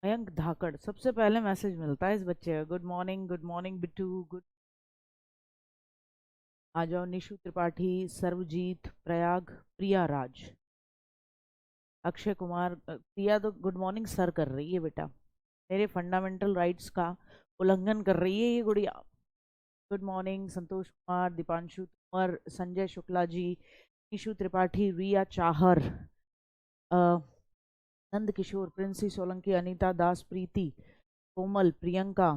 मयंक धाकड़, सबसे पहले मैसेज मिलता है इस बच्चे का। Good morning Bittu, good. आ जाओ निशु त्रिपाठी, सर्वजीत, प्रयाग, प्रिया राज, अक्षय कुमार। प्रिया तो गुड मॉर्निंग सर कर रही है बेटा, मेरे फंडामेंटल राइट्स का उल्लंघन कर रही है ये गुड़िया। गुड मॉर्निंग संतोष कुमार, दीपांशु तोमर, संजय शुक्ला जी, निशु त्रिपाठी, रिया चाहर, नंद किशोर, प्रिंसी सोलंकी, अनीता दास, प्रीति, कोमल, प्रियंका,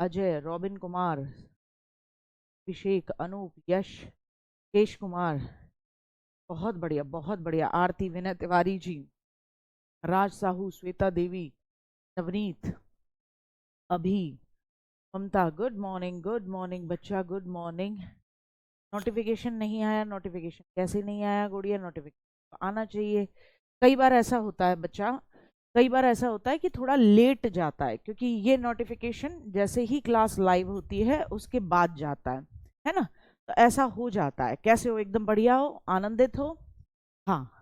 अजय, रॉबिन कुमार, अभिषेक, अनूप, यश, केश कुमार, बहुत बढ़िया बहुत बढ़िया, आरती, विनय तिवारी जी, राज साहू, श्वेता देवी, नवनीत, अभी, ममता। गुड मॉर्निंग बच्चा, गुड मॉर्निंग। नोटिफिकेशन नहीं आया, नोटिफिकेशन कैसे नहीं आया गुड़िया? नोटिफिकेशन आना चाहिए। कई बार ऐसा होता है बच्चा, कई बार ऐसा होता है कि थोड़ा लेट जाता है, क्योंकि ये नोटिफिकेशन जैसे ही क्लास लाइव होती है उसके बाद जाता है ना? तो ऐसा हो जाता है। कैसे हो? एकदम बढ़िया हो, आनंदित हो? हाँ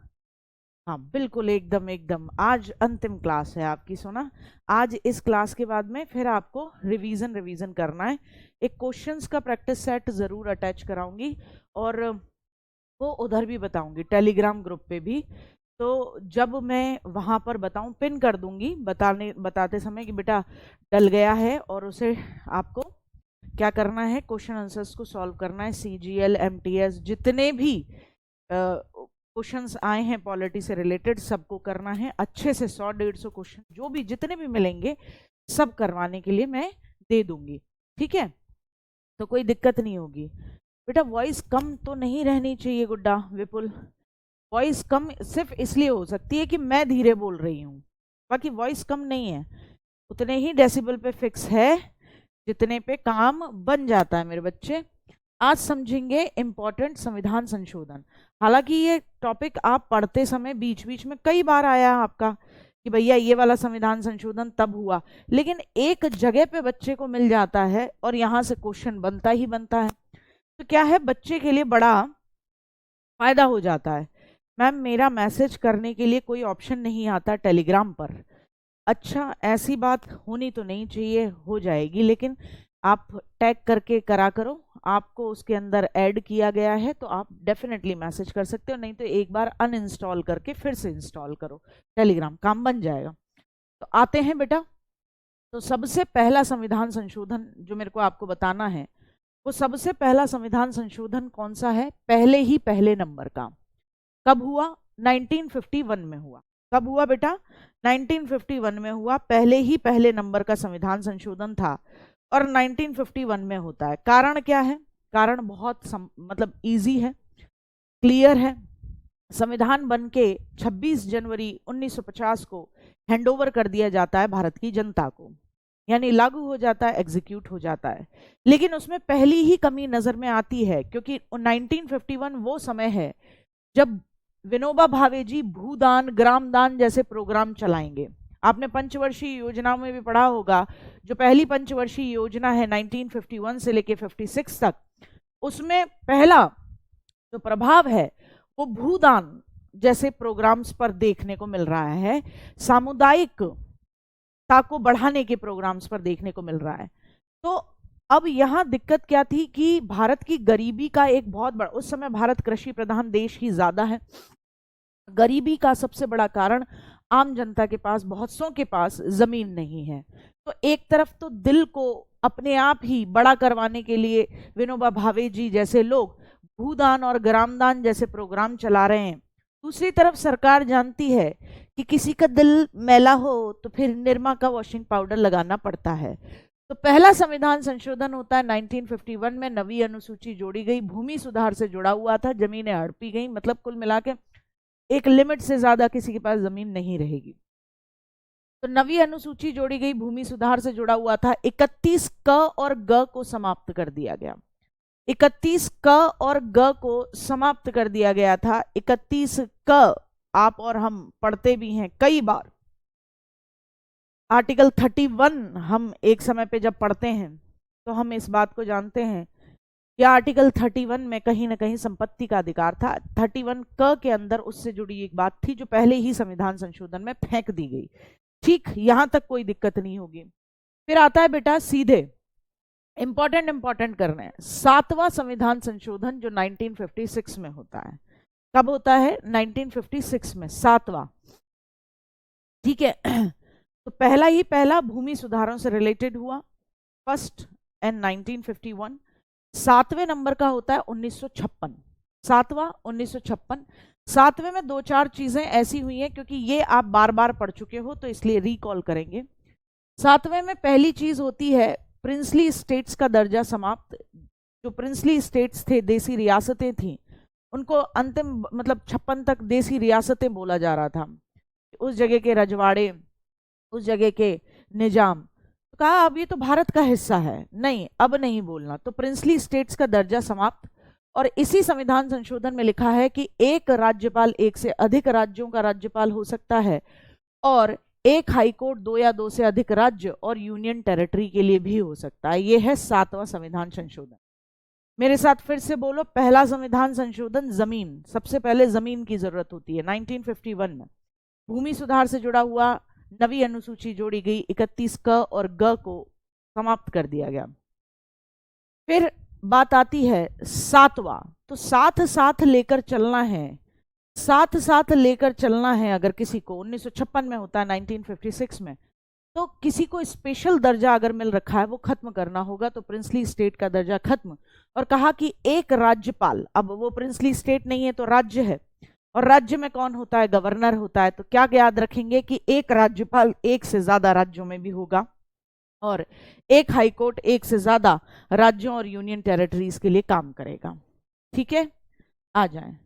हाँ बिल्कुल, एकदम एकदम। आज अंतिम क्लास है आपकी सोना। आज इस क्लास के बाद में फिर आपको रिवीजन करना है। एक क्वेश्चंस का प्रैक्टिस सेट जरूर अटैच कराऊंगी, और वो उधर भी बताऊंगी टेलीग्राम ग्रुप पे भी। तो जब मैं वहां पर बताऊं, पिन कर दूंगी बताते समय कि बेटा डल गया है, और उसे आपको क्या करना है, क्वेश्चन आंसर्स को सॉल्व करना है। CGL, MTS, जितने भी क्वेश्चंस आए हैं पॉलिटी से रिलेटेड, सबको करना है अच्छे से। 100-150 क्वेश्चन जो भी जितने भी मिलेंगे सब करवाने के लिए मैं दे दूंगी, ठीक है? तो कोई दिक्कत नहीं होगी। बेटा वॉइस कम तो नहीं रहनी चाहिए गुड्डा विपुल। वॉइस कम सिर्फ इसलिए हो सकती है कि मैं धीरे बोल रही हूँ, बाकी वॉइस कम नहीं है। उतने ही डेसिबल पे फिक्स है जितने पे काम बन जाता है मेरे बच्चे। आज समझेंगे इंपॉर्टेंट संविधान संशोधन। हालांकि ये टॉपिक आप पढ़ते समय बीच बीच में कई बार आया आपका कि भैया ये वाला संविधान संशोधन तब हुआ, लेकिन एक जगह पे बच्चे को मिल जाता है और यहाँ से क्वेश्चन बनता ही बनता है। तो क्या है, बच्चे के लिए बड़ा फायदा हो जाता है। मैम मेरा मैसेज करने के लिए कोई ऑप्शन नहीं आता टेलीग्राम पर। अच्छा, ऐसी बात होनी तो नहीं चाहिए, हो जाएगी, लेकिन आप टैग करके करा करो। आपको उसके अंदर ऐड किया गया है तो आप डेफिनेटली मैसेज कर सकते हो, नहीं तो एक बार अनइंस्टॉल करके फिर से इंस्टॉल करो टेलीग्राम, काम बन जाएगा। तो आते हैं बेटा। तो सबसे पहला संविधान संशोधन जो मेरे को आपको बताना है, वो सबसे पहला संविधान संशोधन कौन सा है? पहले ही पहले नंबर का। कब हुआ? 1951 में हुआ। कब हुआ बेटा? 1951 में हुआ। पहले ही पहले नंबर का संविधान संशोधन था और 1951 में होता है। कारण क्या है? कारण बहुत मतलब इजी है, क्लियर है। संविधान बन के 26 जनवरी 1950 को हैंडओवर कर दिया जाता है भारत की जनता को, यानी लागू हो जाता है, एग्जीक्यूट हो जाता है। लेकिन उसमें पहली ही कमी नजर में आती है, क्योंकि 1951 वो समय है जब विनोबा भावे जी भूदान, ग्रामदान जैसे प्रोग्राम चलाएंगे। आपने पंचवर्षीय योजना में भी पढ़ा होगा, जो पहली पंचवर्षीय योजना है 1951 से लेके 56 तक, उसमें पहला जो प्रभाव है वो भूदान जैसे प्रोग्राम्स पर देखने को मिल रहा है, सामुदायिकता को बढ़ाने के प्रोग्राम्स पर देखने को मिल रहा है। तो अब यहाँ दिक्कत क्या थी कि भारत की गरीबी का एक बहुत बड़ा, उस समय भारत कृषि प्रधान देश ही ज्यादा है। गरीबी का सबसे बड़ा कारण आम जनता के पास, बहुत सौ के पास जमीन नहीं है। तो एक तरफ तो दिल को अपने आप ही बड़ा करवाने के लिए विनोबा भावे जी जैसे लोग भूदान और ग्रामदान जैसे प्रोग्राम चला रहे हैं। दूसरी तरफ सरकार जानती है कि किसी का दिल मैला हो तो फिर निरमा का वॉशिंग पाउडर लगाना पड़ता है। तो पहला संविधान संशोधन होता है 1951 में। नवी अनुसूची जोड़ी गई, भूमि सुधार से जुड़ा हुआ था, जमीनें हड़पी गई, मतलब कुल मिला के एक लिमिट से ज्यादा किसी के पास जमीन नहीं रहेगी। तो नवी अनुसूची जोड़ी गई, भूमि सुधार से जुड़ा हुआ था। 31 क और ग को समाप्त कर दिया गया। 31 क और ग को समाप्त कर दिया गया था। 31 क आप और हम पढ़ते भी हैं कई बार। आर्टिकल 31 हम एक समय पे जब पढ़ते हैं तो हम इस बात को जानते हैं कि आर्टिकल 31 में कहीं ना कहीं संपत्ति का अधिकार था। 31 क के अंदर उससे जुड़ी एक बात थी जो पहले ही संविधान संशोधन में फेंक दी गई ठीक, यहां तक कोई दिक्कत नहीं होगी। फिर आता है बेटा सीधे इंपॉर्टेंट करना है, 7वां संविधान संशोधन जो 1956 में होता है। कब होता है? 1956 में, 7वां। ठीक है। तो पहला ही पहला भूमि सुधारों से रिलेटेड हुआ, फर्स्ट एंड 1951। 7वें नंबर का होता है 1956, 7वां 1956। 7वें में 2-4 चीजें ऐसी हुई हैं, क्योंकि ये आप बार बार पढ़ चुके हो तो इसलिए रिकॉल करेंगे। 7वें में पहली चीज होती है प्रिंसली स्टेट्स का दर्जा समाप्त। जो प्रिंसली स्टेट्स थे, देसी रियासतें थी, उनको अंतिम मतलब 56 तक देसी रियासतें बोला जा रहा था। उस जगह के रजवाड़े, उस जगह के निजाम, तो कहा अब ये तो भारत का हिस्सा है, नहीं अब नहीं बोलना, तो प्रिंसली स्टेट्स का दर्जा समाप्त। और इसी संविधान संशोधन में लिखा है कि एक राज्यपाल एक से अधिक राज्यों का राज्यपाल हो सकता है, और एक हाईकोर्ट 2 या 2 से अधिक राज्य और यूनियन टेरिटरी के लिए भी हो सकता है। यह है 7वां संविधान संशोधन। मेरे साथ फिर से बोलो, पहला संविधान संशोधन जमीन, सबसे पहले जमीन की जरूरत होती है। 1951 में भूमि सुधार से जुड़ा हुआ नवी अनुसूची जोड़ी गई, 31 क और ग को समाप्त कर दिया गया। फिर बात आती है 7वां, तो साथ साथ लेकर चलना है, साथ साथ लेकर चलना है। अगर किसी को 1956 में होता है, 1956 में, तो किसी को स्पेशल दर्जा अगर मिल रखा है वो खत्म करना होगा, तो प्रिंसली स्टेट का दर्जा खत्म। और कहा कि एक राज्यपाल, अब वो प्रिंसली स्टेट नहीं है तो राज्य है, और राज्य में कौन होता है? गवर्नर होता है। तो क्या याद रखेंगे कि एक राज्यपाल एक से ज्यादा राज्यों में भी होगा, और एक हाईकोर्ट एक से ज्यादा राज्यों और यूनियन टेरिटरीज के लिए काम करेगा। ठीक है, आ जाएं।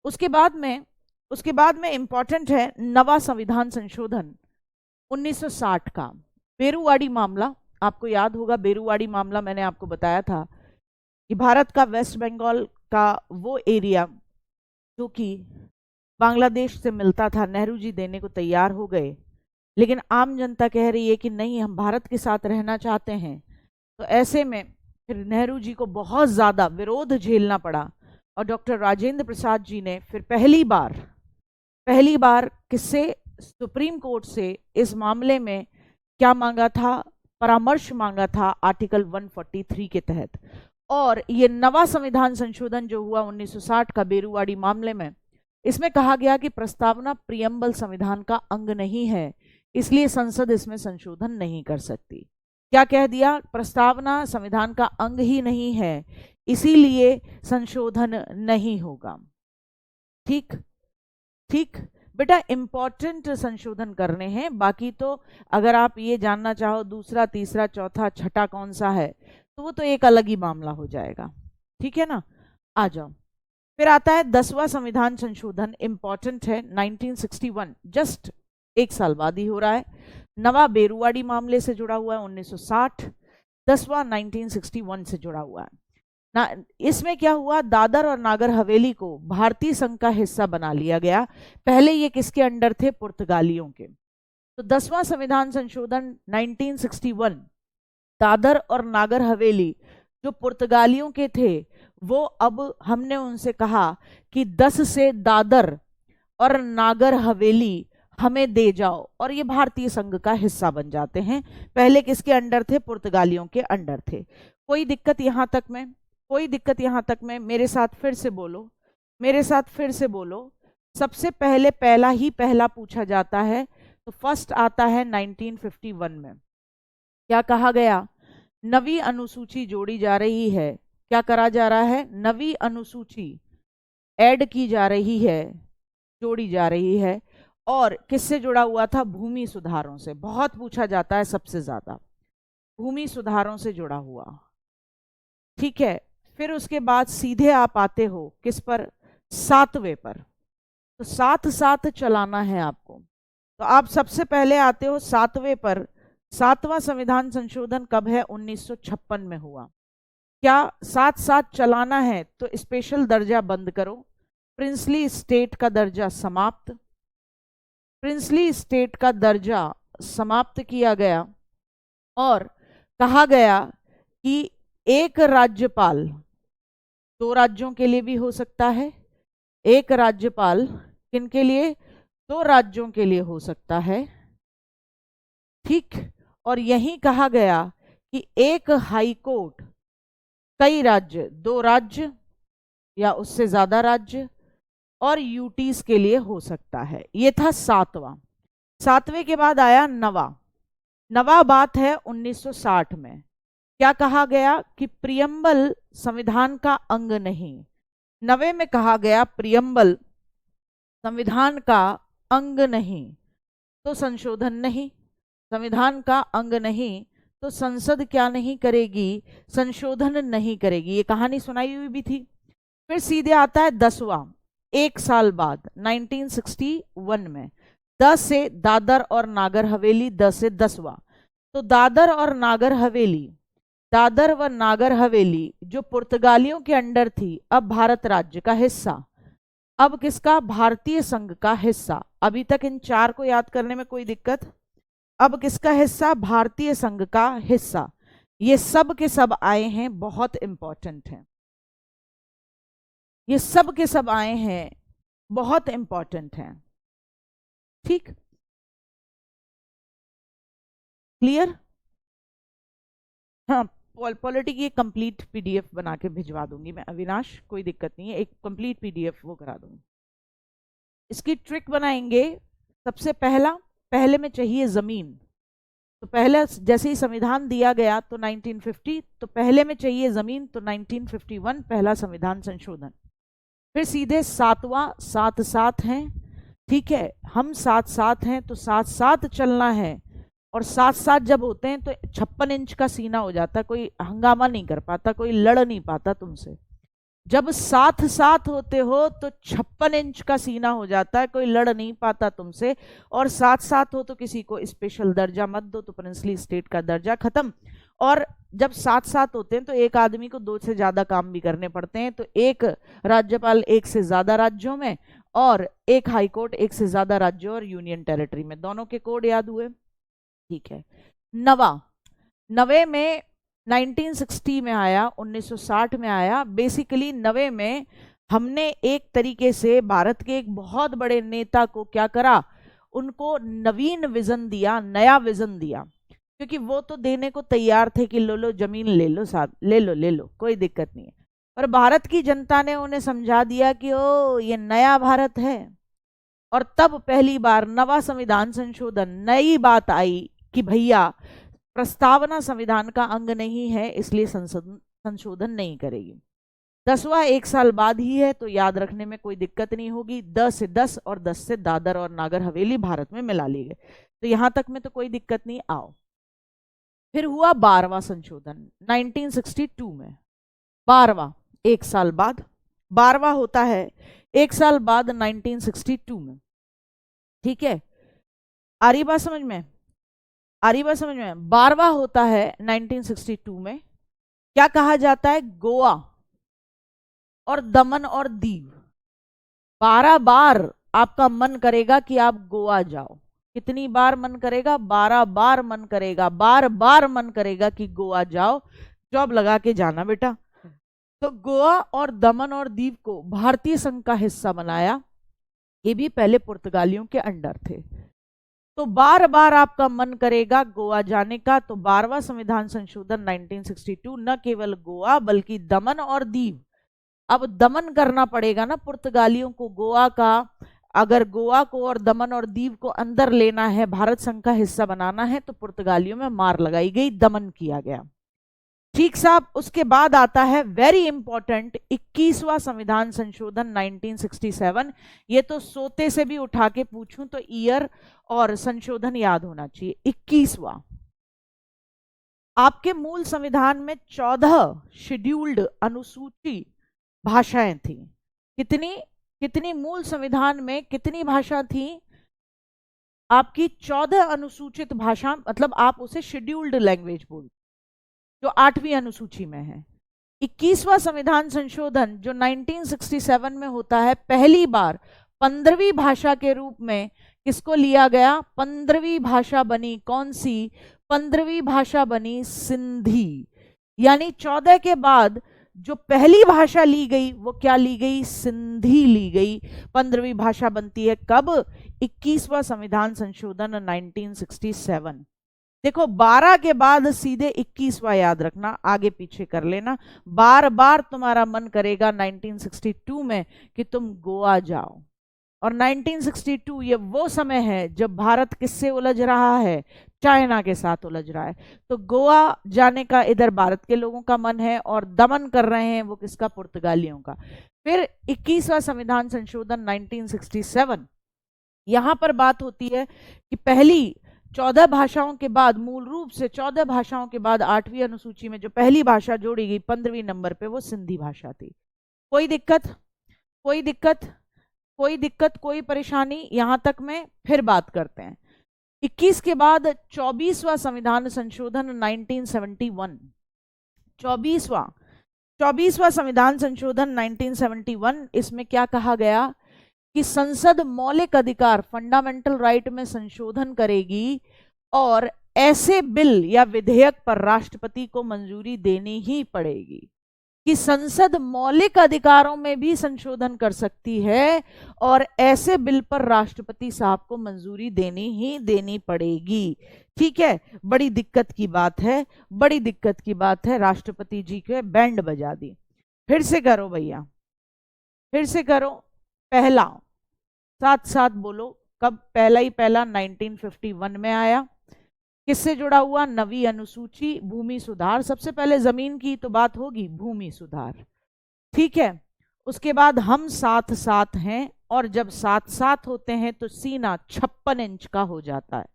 उसके बाद में इंपॉर्टेंट है नवा संविधान संशोधन 1960 का, बेरुवाड़ी मामला। आपको याद होगा बेरुवाड़ी मामला, मैंने आपको बताया था कि भारत का वेस्ट बंगाल का वो एरिया जो कि बांग्लादेश से मिलता था, नेहरू जी देने को तैयार हो गए, लेकिन आम जनता कह रही है कि नहीं, हम भारत के साथ रहना चाहते हैं। तो ऐसे में फिर नेहरू जी को बहुत ज़्यादा विरोध झेलना पड़ा, और डॉक्टर राजेंद्र प्रसाद जी ने फिर पहली बार किससे? सुप्रीम कोर्ट से इस मामले में क्या मांगा था? परामर्श मांगा था आर्टिकल 143 के तहत। और ये नवा संविधान संशोधन जो हुआ 1960 का बेरुवाड़ी मामले में, इसमें कहा गया कि प्रस्तावना प्रियम्बल संविधान का अंग नहीं है, इसलिए संसद इसमें संशोधन नहीं कर सकती। क्या कह दिया? प्रस्तावना संविधान का अंग ही नहीं है, इसीलिए संशोधन नहीं होगा। ठीक ठीक बेटा, इंपॉर्टेंट संशोधन करने हैं। बाकी तो अगर आप ये जानना चाहो दूसरा, तीसरा, चौथा, छठा कौन सा है, तो वो तो एक अलग ही मामला हो जाएगा। ठीक है ना, आ जाओ। फिर आता है 10वां संविधान संशोधन, इंपॉर्टेंट है, 1961, जस्ट एक साल बाद ही हो रहा है। नवा बेरुवाड़ी मामले से जुड़ा हुआ है 1960, 10वां 1961 से जुड़ा हुआ है ना। इसमें क्या हुआ? दादर और नागर हवेली को भारतीय संघ का हिस्सा बना लिया गया। पहले ये किसके अंडर थे? पुर्तगालियों के। तो 10वां संविधान संशोधन 1961, दादर और नागर हवेली जो पुर्तगालियों के थे, वो अब हमने उनसे कहा कि 10 से दादर और नागर हवेली हमें दे जाओ, और ये भारतीय संघ का हिस्सा बन जाते हैं। पहले किसके अंडर थे? पुर्तगालियों के अंडर थे। कोई दिक्कत यहां तक में? कोई दिक्कत यहां तक में? मेरे साथ फिर से बोलो, मेरे साथ फिर से बोलो। सबसे पहले पहला ही पहला पूछा जाता है, तो फर्स्ट आता है 1951 में। क्या कहा गया? नवी अनुसूची जोड़ी जा रही है। क्या करा जा रहा है? नवी अनुसूची ऐड की जा रही है, जोड़ी जा रही है। और किससे जुड़ा हुआ था? भूमि सुधारों से। बहुत पूछा जाता है, सबसे ज्यादा भूमि सुधारों से जुड़ा हुआ। ठीक है, फिर उसके बाद सीधे आप आते हो किस पर? 7वें पर। तो साथ साथ चलाना है आपको, तो आप सबसे पहले आते हो 7वें पर। 7वां संविधान संशोधन कब है? 1956 में हुआ। क्या साथ साथ चलाना है? तो स्पेशल दर्जा बंद करो, प्रिंसली स्टेट का दर्जा समाप्त, प्रिंसली स्टेट का दर्जा समाप्त किया गया, और कहा गया कि एक राज्यपाल 2 राज्यों के लिए भी हो सकता है। एक राज्यपाल किन के लिए? 2 राज्यों के लिए हो सकता है। ठीक। और यही कहा गया कि एक हाई कोर्ट कई राज्य, 2 राज्य या उससे ज्यादा राज्य और यूटीज के लिए हो सकता है। ये था 7वां। 7वें के बाद आया 9वां बात है 1960 में। क्या कहा गया कि प्रियम्बल संविधान का अंग नहीं। 9वें में कहा गया प्रियम्बल संविधान का अंग नहीं तो संशोधन नहीं, संविधान का अंग नहीं तो संसद क्या नहीं करेगी, संशोधन नहीं करेगी। ये कहानी सुनाई हुई भी थी। फिर सीधे आता है 10वां, 1 साल बाद 1961 में 10 से दादर और नागर हवेली, 10 से 10वां। तो दादर व नागर हवेली जो पुर्तगालियों के अंडर थी, अब भारत राज्य का हिस्सा, अब किसका, भारतीय संघ का हिस्सा। अभी तक इन 4 को याद करने में कोई दिक्कत? अब किसका हिस्सा, भारतीय संघ का हिस्सा। ये सब के सब आए हैं, बहुत इंपॉर्टेंट हैं। ये सब के सब आए हैं, बहुत इंपॉर्टेंट हैं। ठीक, क्लियर? हाँ, पॉलिटी की एक कंप्लीट पीडीएफ बना के भिजवा दूंगी मैं अविनाश, कोई दिक्कत नहीं है, एक कंप्लीट पीडीएफ वो करा दूंगी। इसकी ट्रिक बनाएंगे। सबसे पहले में चाहिए जमीन। तो पहले जैसे ही संविधान दिया गया तो 1950, तो पहले में चाहिए जमीन, तो 1951 पहला संविधान संशोधन। फिर सीधे 7वां, 7-7 हैं। ठीक है, हम 7-7 हैं तो 7-7 चलना है। और 7-7 जब होते हैं तो 56 इंच का सीना हो जाता है, कोई हंगामा नहीं कर पाता, कोई लड़ नहीं पाता तुमसे। जब 7-7 होते हो तो 56 इंच का सीना हो जाता है, कोई लड़ नहीं पाता तुमसे। और 7-7 हो तो किसी को स्पेशल दर्जा मत दो, तो प्रिंसली स्टेट का दर्जा खत्म। और जब 7-7 होते हैं तो एक आदमी को 2 से ज्यादा काम भी करने पड़ते हैं, तो एक राज्यपाल 1 से ज्यादा राज्यों में, और एक हाईकोर्ट 1 से ज्यादा राज्यों और यूनियन टेरिटरी में। दोनों के कोड याद हुए? ठीक है। 9वें में 1960 में आया, 1960 में आया। बेसिकली 9वें में हमने एक तरीके से भारत के एक बहुत बड़े नेता को क्या करा, उनको नवीन विजन दिया, नया विजन दिया। क्योंकि वो तो देने को तैयार थे कि लो जमीन ले लो साहब, ले लो कोई दिक्कत नहीं है। पर भारत की जनता ने उन्हें समझा दिया कि ओ ये नया भारत है। और तब पहली बार 9वां संविधान संशोधन, नई बात आई कि भैया प्रस्तावना संविधान का अंग नहीं है, इसलिए संशोधन नहीं करेगी। 10वां 1 साल बाद ही है, तो याद रखने में कोई दिक्कत नहीं होगी। 10 से 10 और 10 से दादर और नागर हवेली भारत में मिला ली गए, तो यहां तक में तो कोई दिक्कत नहीं। आओ, फिर हुआ 12वां संशोधन 1962 में। 12वां 1 साल बाद, 12वां होता है 1 साल बाद 1962 में। ठीक है, आ रही बात समझ में? 12वां होता है 1962 में। क्या कहा जाता है, गोवा और दमन और दीव। 12 बार आपका मन करेगा कि आप गोवा जाओ। कितनी बार मन करेगा? 12 बार मन करेगा, बार बार मन करेगा कि गोवा जाओ, जॉब लगा के जाना बेटा। तो गोवा और दमन और दीव को भारतीय संघ का हिस्सा बनाया। ये भी पहले पुर्तगालियों के अंडर थे। तो बार बार आपका मन करेगा गोवा जाने का, तो 12वां संविधान संशोधन 1962 न केवल गोवा बल्कि दमन और दीव। अब दमन करना पड़ेगा ना पुर्तगालियों को गोवा का। अगर गोवा को और दमन और दीव को अंदर लेना है, भारत संघ का हिस्सा बनाना है, तो पुर्तगालियों में मार लगाई गई, दमन किया गया। ठीक साहब। उसके बाद आता है वेरी इंपॉर्टेंट 21वां संविधान संशोधन 1967। ये तो सोते से भी उठा के पूछूं तो ईयर और संशोधन याद होना चाहिए। 21वां, आपके मूल संविधान में 14 शेड्यूल्ड अनुसूची भाषाएं थी। कितनी मूल संविधान में कितनी भाषा थी आपकी? 14 अनुसूचित भाषा, मतलब आप उसे शेड्यूल्ड लैंग्वेज बोलते, जो 8वीं अनुसूची में है। 21वां संविधान संशोधन जो 1967 में होता है, पहली बार 15वीं भाषा के रूप में किसको लिया गया? 15वीं भाषा बनी कौन सी? 15वीं भाषा बनी सिंधी। यानी 14 के बाद जो पहली भाषा ली गई वो क्या ली गई? सिंधी ली गई। 15वीं भाषा बनती है कब? 21वां संविधान संशोधन 1967। देखो 12 के बाद सीधे 21वां याद रखना, आगे पीछे कर लेना। बार बार तुम्हारा मन करेगा 1962 में कि तुम गोवा जाओ, और 1962 ये वो समय है जब भारत किससे उलझ रहा है, चाइना के साथ उलझ रहा है। तो गोवा जाने का इधर भारत के लोगों का मन है, और दमन कर रहे हैं वो किसका, पुर्तगालियों का। फिर 21वां संविधान संशोधन 1967, यहां पर बात होती है कि पहली 14 भाषाओं के बाद, मूल रूप से 14 भाषाओं के बाद 8वीं अनुसूची में जो पहली भाषा जोड़ी गई 15वीं नंबर पे, वो सिंधी भाषा थी। कोई दिक्कत, कोई दिक्कत, कोई दिक्कत, कोई परेशानी, यहां तक में फिर बात करते हैं। 21 के बाद 24वां संविधान संशोधन 1971, 24वां संविधान संशोधन 1971, इसमें क्या कहा गया कि संसद मौलिक अधिकार, फंडामेंटल राइट में संशोधन करेगी, और ऐसे बिल या विधेयक पर राष्ट्रपति को मंजूरी देनी ही पड़ेगी। कि संसद मौलिक अधिकारों में भी संशोधन कर सकती है, और ऐसे बिल पर राष्ट्रपति साहब को मंजूरी देनी ही देनी पड़ेगी। ठीक है, बड़ी दिक्कत की बात है, बड़ी दिक्कत की बात है। राष्ट्रपति जी के बैंड बजा दी। फिर से करो भैया, फिर से करो। पहला, साथ साथ बोलो, कब पहला ही पहला 1951 में आया। किससे जुड़ा हुआ, नवी अनुसूची, भूमि सुधार। सबसे पहले जमीन की तो बात होगी, भूमि सुधार। ठीक है, उसके बाद हम साथ साथ हैं, और जब साथ साथ होते हैं तो सीना 56 इंच का हो जाता है।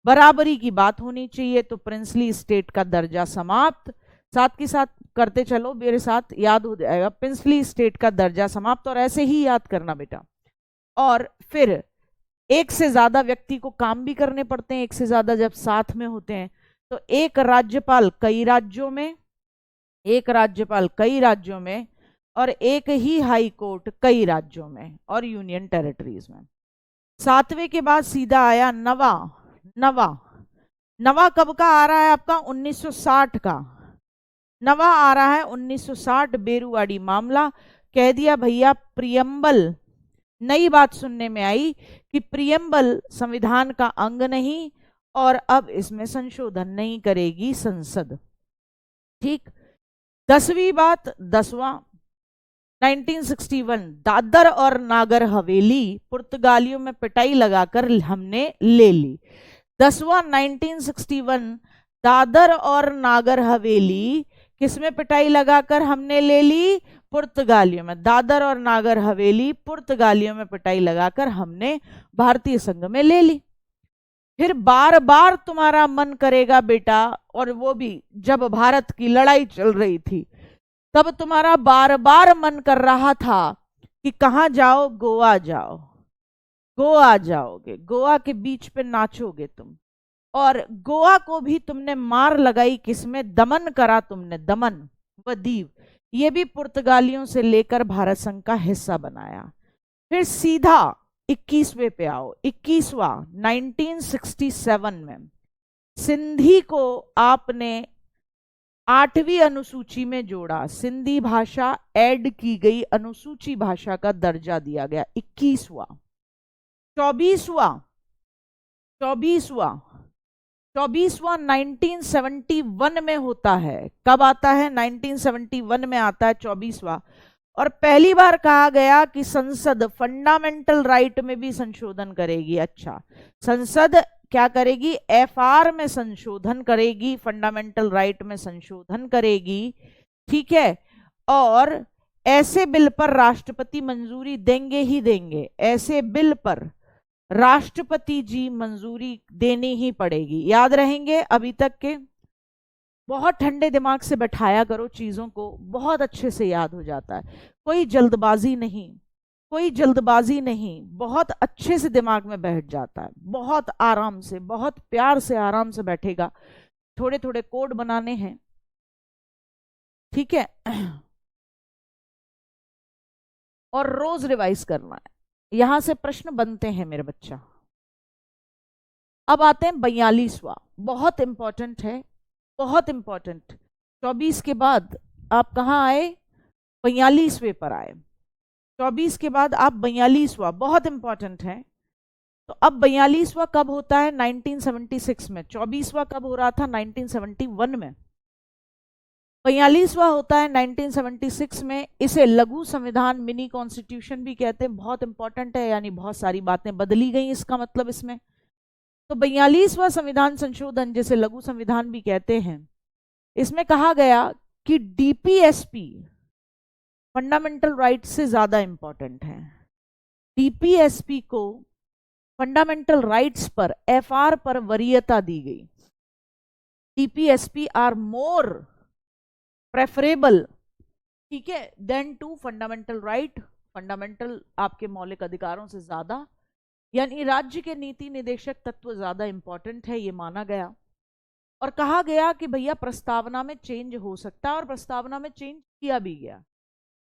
बराबरी की बात होनी चाहिए, तो प्रिंसली स्टेट का दर्जा समाप्त। साथ के साथ करते चलो, मेरे साथ याद हो जाएगा। प्रिंसली स्टेट का दर्जा समाप्त, और ऐसे ही याद करना बेटा। और फिर एक से ज्यादा व्यक्ति को काम भी करने पड़ते हैं, एक से ज्यादा जब साथ में होते हैं। तो एक राज्यपाल कई राज्यों में, एक राज्यपाल कई राज्यों में, और एक ही हाई कोर्ट कई राज्यों में और यूनियन टेरिटरीज में। 7वें के बाद सीधा आया नवा। नवा कब का आ रहा है आपका, 1960 का। नवा आ रहा है 1960, बेरुवाड़ी मामला। कह दिया भैया प्रियम्बल, नई बात सुनने में आई कि प्रियम्बल संविधान का अंग नहीं, और अब इसमें संशोधन नहीं करेगी संसद। ठीक। 10वीं बात, 10वां 1961, दादर और नागर हवेली पुर्तगालियों में पिटाई लगाकर हमने ले ली। 10वां 1961, दादर और नागर हवेली किसमें पिटाई लगाकर हमने ले ली, पुर्तगालियों में। दादर और नागर हवेली पुर्तगालियों में पिटाई लगाकर हमने भारतीय संघ में ले ली। फिर बार बार तुम्हारा मन करेगा बेटा, और वो भी जब भारत की लड़ाई चल रही थी, तब तुम्हारा बार बार मन कर रहा था कि कहां जाओ, गोवा जाओ। गोवा जाओगे, गोवा के बीच पे नाचोगे तुम। और गोवा को भी तुमने मार लगाई, किसमें, दमन करा तुमने, दमन व दीव। ये भी पुर्तगालियों से लेकर भारत संघ का हिस्सा बनाया। फिर सीधा 21वें पे आओ। 21वां 1967 में सिंधी को आपने 8वीं अनुसूची में जोड़ा, सिंधी भाषा ऐड की गई, अनुसूची भाषा का दर्जा दिया गया। 21वां 24वां 1971 में होता है। कब आता है, 1971 में आता है 24वां। और पहली बार कहा गया कि संसद फंडामेंटल राइट में भी संशोधन करेगी। अच्छा, संसद क्या करेगी, एफआर में संशोधन करेगी, फंडामेंटल राइट में संशोधन करेगी। ठीक है, और ऐसे बिल पर राष्ट्रपति मंजूरी देंगे ही देंगे। ऐसे बिल पर राष्ट्रपति जी मंजूरी देनी ही पड़ेगी। याद रहेंगे अभी तक के, बहुत ठंडे दिमाग से बैठाया करो चीजों को, बहुत अच्छे से याद हो जाता है। कोई जल्दबाजी नहीं, कोई जल्दबाजी नहीं, बहुत अच्छे से दिमाग में बैठ जाता है। बहुत आराम से, बहुत प्यार से, आराम से बैठेगा। थोड़े थोड़े कोड बनाने हैं, ठीक है, और रोज रिवाइज करना है। यहां से प्रश्न बनते हैं मेरे बच्चा। अब आते हैं 42वां, बहुत इंपॉर्टेंट है, बहुत इंपॉर्टेंट। 24 के बाद आप कहां आए, 42वें पर आए। 24 के बाद आप 42वां, बहुत इंपॉर्टेंट है। तो अब 42वां कब होता है? 1976 में। 24वां कब हो रहा था? 1971 में। 42वां होता है 1976 में। इसे लघु संविधान, मिनी कॉन्स्टिट्यूशन भी कहते हैं। बहुत इंपॉर्टेंट है, यानी बहुत सारी बातें बदली गई इसका मतलब इसमें। तो 42वां संविधान संशोधन, जिसे लघु संविधान भी कहते हैं, इसमें कहा गया कि डीपीएसपी फंडामेंटल राइट से ज्यादा इंपॉर्टेंट है। डीपीएसपी को फंडामेंटल राइट्स पर, एफआर पर वरीयता दी गई। डीपीएसपी आर मोर प्रेफरेबल, ठीक है, than to fundamental right. Fundamental आपके मौलिक अधिकारों से ज्यादा, यानी राज्य के नीति निदेशक तत्व ज्यादा इंपॉर्टेंट है, ये माना गया। और कहा गया कि भैया प्रस्तावना में चेंज हो सकता है, और प्रस्तावना में चेंज किया भी गया।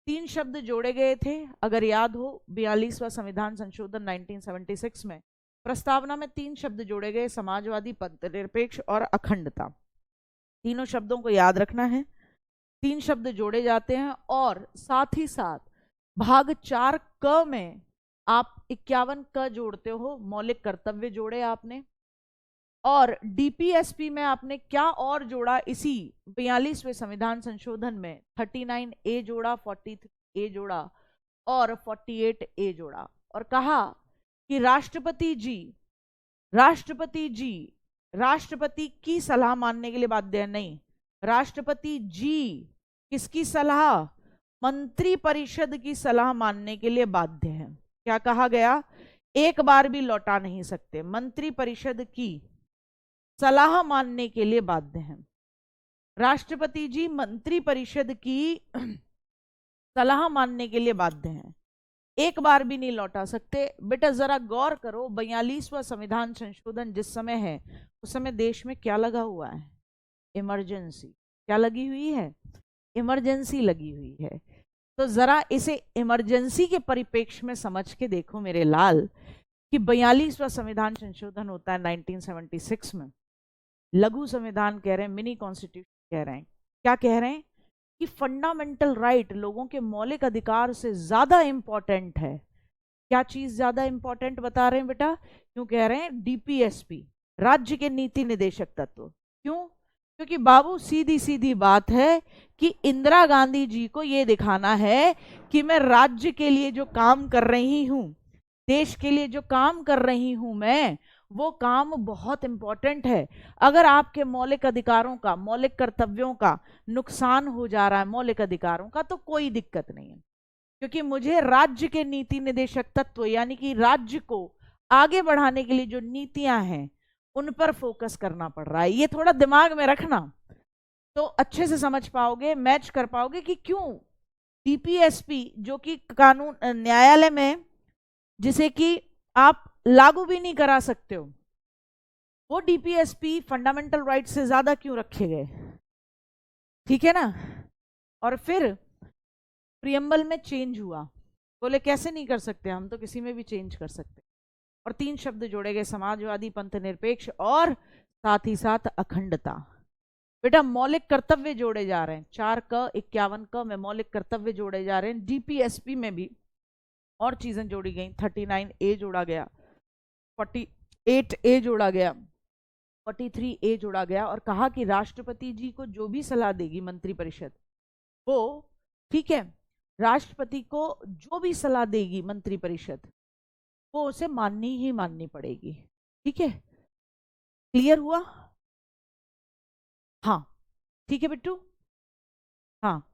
3 शब्द जोड़े गए थे, अगर याद हो 42वां संविधान संशोधन 1976 में प्रस्तावना में 3 शब्द जोड़े गए, समाजवादी, पंथनिरपेक्ष और अखंडता। तीनों शब्दों को याद रखना है। 3 शब्द जोड़े जाते हैं, और साथ ही साथ भाग 4 क में आप 51 क जोड़ते हो, मौलिक कर्तव्य जोड़े आपने। और डीपीएसपी में आपने क्या और जोड़ा? इसी 42वें संविधान संशोधन में 39A जोड़ा, 43A जोड़ा और 48A जोड़ा। और कहा कि राष्ट्रपति की सलाह मानने के लिए बाध्य है। नहीं, राष्ट्रपति जी किसकी सलाह? मंत्री परिषद की सलाह मानने के लिए बाध्य है। क्या कहा गया? एक बार भी लौटा नहीं सकते, मंत्री परिषद की सलाह मानने के लिए बाध्य हैं। राष्ट्रपति जी मंत्री परिषद की सलाह मानने के लिए बाध्य हैं, एक बार भी नहीं लौटा सकते। बेटा जरा गौर करो, 42वां संविधान संशोधन जिस समय है, उस समय देश में क्या लगा हुआ है? इमरजेंसी। क्या लगी हुई है? इमरजेंसी लगी हुई है। तो जरा इसे इमरजेंसी के परिप्रेक्ष्य में समझ के देखो मेरे लाल, कि 42वां संविधान संशोधन होता है 1976 में। लघु संविधान कह रहे हैं, मिनी कॉन्स्टिट्यूशन कह रहे हैं। क्या कह रहे हैं? कि फंडामेंटल राइट, लोगों के मौलिक अधिकार से ज्यादा इंपॉर्टेंट है। क्या चीज ज्यादा इंपॉर्टेंट बता रहे हैं बेटा? क्यों कह रहे हैं? डीपीएसपी, राज्य के नीति निदेशक तत्व। क्यों? क्योंकि बाबू सीधी सीधी बात है कि इंदिरा गांधी जी को यह दिखाना है कि मैं राज्य के लिए जो काम कर रही हूं, देश के लिए जो काम कर रही हूं मैं, वो काम बहुत इंपॉर्टेंट है। अगर आपके मौलिक अधिकारों का, मौलिक कर्तव्यों का नुकसान हो जा रहा है, मौलिक अधिकारों का, तो कोई दिक्कत नहीं है, क्योंकि मुझे राज्य के नीति निदेशक तत्व, यानी कि राज्य को आगे बढ़ाने के लिए जो नीतियां हैं उन पर फोकस करना पड़ रहा है। ये थोड़ा दिमाग में रखना, तो अच्छे से समझ पाओगे, मैच कर पाओगे कि क्यों डीपीएसपी, जो कि कानून न्यायालय में, जिसे कि आप लागू भी नहीं करा सकते हो, वो डीपीएसपी फंडामेंटल राइट से ज्यादा क्यों रखे गए? ठीक है ना। और फिर प्रियम्बल में चेंज हुआ, बोले कैसे नहीं कर सकते, हम तो किसी में भी चेंज कर सकते। और 3 शब्द जोड़े गए, समाजवादी, पंथनिरपेक्ष और साथ ही साथ अखंडता। बेटा मौलिक कर्तव्य जोड़े जा रहे हैं, 4 क 51 क में मौलिक कर्तव्य जोड़े जा रहे हैं। डीपीएसपी में भी और चीजें जोड़ी गई, 39A जोड़ा गया, 48A जोड़ा गया, 43A जोड़ा गया। और कहा कि राष्ट्रपति जी को जो भी सलाह देगी मंत्री परिषद, वो, ठीक है, राष्ट्रपति को जो भी सलाह देगी मंत्री परिषद, वो उसे माननी ही माननी पड़ेगी। ठीक है, क्लियर हुआ? हाँ ठीक है बिट्टू। हाँ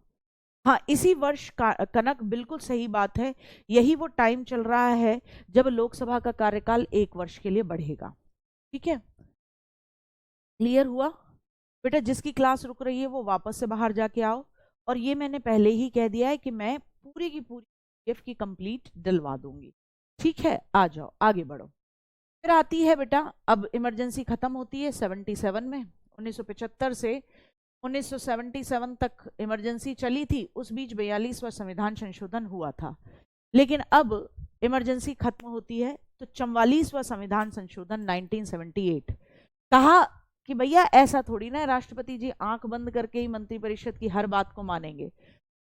हाँ, इसी वर्ष का कनक, बिल्कुल सही बात है। यही वो टाइम चल रहा है जब लोकसभा का कार्यकाल 1 वर्ष के लिए बढ़ेगा। ठीक है, क्लियर हुआ? बेटा जिसकी क्लास रुक रही है वो वापस से बाहर जाके आओ। और ये मैंने पहले ही कह दिया है कि मैं पूरी की पूरी PDF की कंप्लीट दिलवा दूंगी। ठीक है, आ जाओ आगे बढ़ो। फिर आती है बेटा, अब इमरजेंसी खत्म होती है 77 में। 1975 से 1977 तक इमरजेंसी चली थी, उस बीच 42वां संविधान संशोधन हुआ था। लेकिन अब इमरजेंसी खत्म होती है तो 44वां संविधान संशोधन 1978। कहा कि भैया ऐसा थोड़ी ना राष्ट्रपति जी आंख बंद करके ही मंत्रिपरिषद की हर बात को मानेंगे।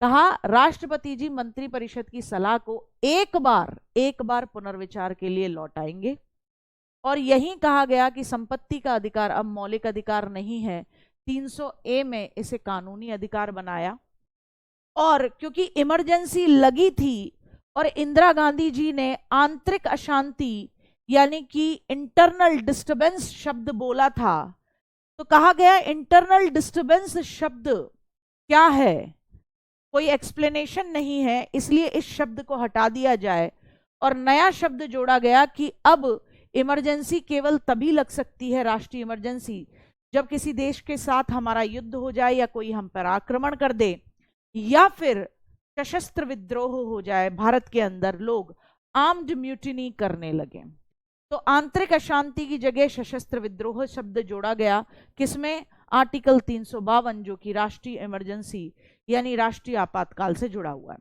कहा राष्ट्रपति जी मंत्रिपरिषद की सलाह को एक बार पुनर्विचार के लिए लौटाएंगे। और यही कहा गया कि संपत्ति का अधिकार अब मौलिक अधिकार नहीं है, 300A में इसे कानूनी अधिकार बनाया। और क्योंकि इमरजेंसी लगी थी और इंदिरा गांधी जी ने आंतरिक अशांति यानी कि इंटरनल डिस्टरबेंस शब्द बोला था, तो कहा गया इंटरनल डिस्टरबेंस शब्द क्या है, कोई एक्सप्लेनेशन नहीं है, इसलिए इस शब्द को हटा दिया जाए और नया शब्द जोड़ा गया कि अब इमरजेंसी केवल तभी लग सकती है, राष्ट्रीय इमरजेंसी, जब किसी देश के साथ हमारा युद्ध हो जाए या कोई हम पर आक्रमण कर दे या फिर सशस्त्र विद्रोह हो जाए, भारत के अंदर लोग आर्म्ड म्यूटिनी करने लगे। तो आंतरिक अशांति की जगह सशस्त्र विद्रोह शब्द जोड़ा गया, किसमें, आर्टिकल 352 जो कि राष्ट्रीय इमरजेंसी यानी राष्ट्रीय आपातकाल से जुड़ा हुआ है।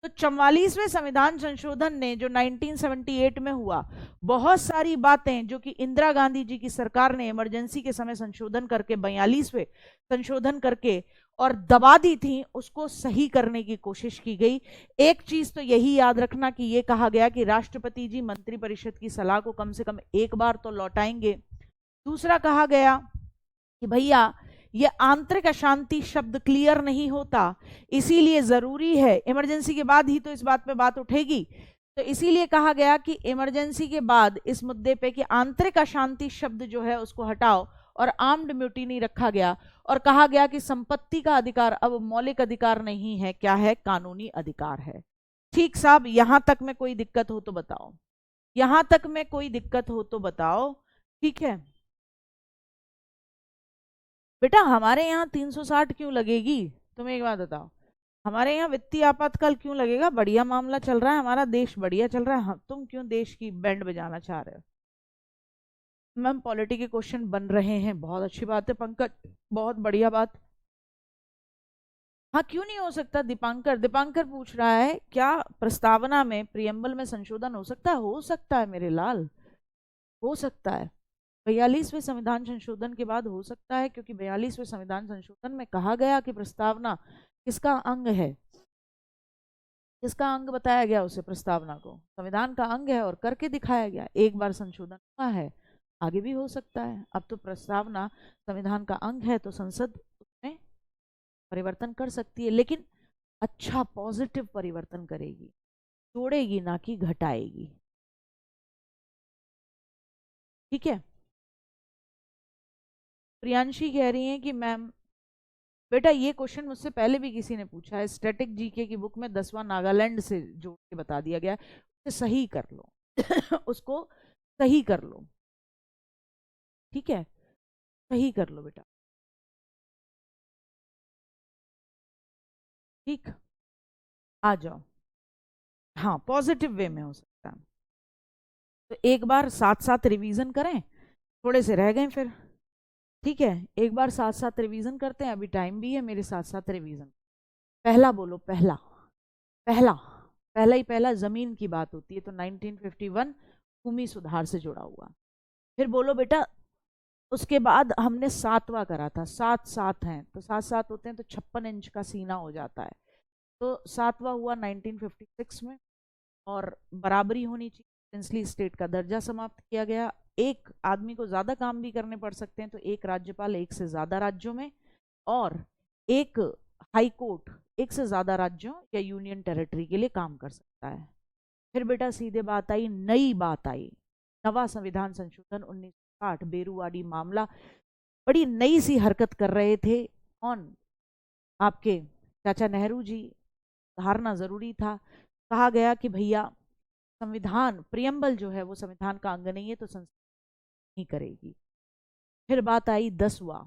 तो 44वें संविधान संशोधन ने जो 1978 में हुआ, बहुत सारी बातें जो कि इंदिरा गांधी जी की सरकार ने इमरजेंसी के समय संशोधन करके 42वें संशोधन करके और दबा दी थी, उसको सही करने की कोशिश की गई। एक चीज तो यही याद रखना कि यह कहा गया कि राष्ट्रपति जी मंत्रिपरिषद की सलाह को कम से कम एक बार तो लौटाएंगे। दूसरा कहा गया कि भैया ये आंतरिक अशांति शब्द क्लियर नहीं होता, इसीलिए जरूरी है, इमरजेंसी के बाद ही तो इस बात पे बात उठेगी, तो इसीलिए कहा गया कि इमरजेंसी के बाद इस मुद्दे पे कि आंतरिक अशांति शब्द जो है उसको हटाओ और आर्म्ड म्यूटिनी रखा गया और कहा गया कि संपत्ति का अधिकार अब मौलिक अधिकार नहीं है, क्या है, कानूनी अधिकार है। ठीक साहब, यहां तक में कोई दिक्कत हो तो बताओ, यहां तक में कोई दिक्कत हो तो बताओ। ठीक है बेटा, हमारे यहाँ 360 क्यों लगेगी, तुम्हें एक बात बताओ, हमारे यहाँ वित्तीय आपातकाल क्यों लगेगा, बढ़िया मामला चल रहा है, हमारा देश बढ़िया चल रहा है, तुम क्यों देश की बैंड बजाना चाह रहे हो। मैम पॉलिटी के क्वेश्चन बन रहे हैं, बहुत अच्छी बात है पंकज, बहुत बढ़िया बात। हाँ क्यों नहीं हो सकता, दीपांकर दीपांकर पूछ रहा है क्या प्रस्तावना में प्रियम्बल में संशोधन हो सकता है, हो सकता है मेरे लाल, हो सकता है, 42वें संविधान संशोधन के बाद हो सकता है, क्योंकि 42वें संविधान संशोधन में कहा गया कि प्रस्तावना किसका अंग है, किसका अंग बताया गया उसे, प्रस्तावना को संविधान का अंग है और करके दिखाया गया, एक बार संशोधन हुआ है, आगे भी हो सकता है। अब तो प्रस्तावना संविधान का अंग है तो संसद उसमें परिवर्तन कर सकती है, लेकिन अच्छा पॉजिटिव परिवर्तन करेगी, जोड़ेगी ना कि घटाएगी। ठीक है, प्रियांशी कह रही हैं कि मैम, बेटा ये क्वेश्चन मुझसे पहले भी किसी ने पूछा है, स्टैटिक जीके की बुक में 10वां नागालैंड से जोड़ के बता दिया गया है, उसे सही कर लो उसको सही कर लो, ठीक है, सही कर लो बेटा। ठीक, आ जाओ, हाँ पॉजिटिव वे में हो सकता है, तो एक बार साथ साथ रिवीजन करें, थोड़े से रह गए फिर, ठीक है, एक बार साथ साथ रिवीजन करते हैं, अभी टाइम भी है, मेरे साथ साथ रिवीजन। पहला बोलो, पहला पहला पहला ही पहला जमीन की बात होती है, तो 1951 भूमि सुधार से जुड़ा हुआ। फिर बोलो बेटा, उसके बाद हमने 7वां करा था, 7 7 हैं तो 7 7 होते हैं तो 56 इंच का सीना हो जाता है, तो 7वां हुआ 1956 में, और बराबरी होनी चाहिए, प्रिंसली स्टेट का दर्जा समाप्त किया गया, एक आदमी को ज्यादा काम भी करने पड़ सकते हैं, तो एक राज्यपाल एक से ज्यादा राज्यों में, और एक हाई कोर्ट एक से ज्यादा राज्यों या यूनियन टेरिटरी के लिए काम कर सकता है। फिर बेटा सीधे बात आई, नई बात आई, नवा संविधान संशोधन 1960, बेरुवाड़ी मामला, बड़ी नई सी हरकत कर रहे थे कौन, आपके चाचा नेहरू जी, धारना जरूरी था, कहा गया कि भैया संविधान प्रियम्बल जो है वो संविधान का अंग नहीं है तो संसद नहीं करेगी। फिर बात आई 10वां,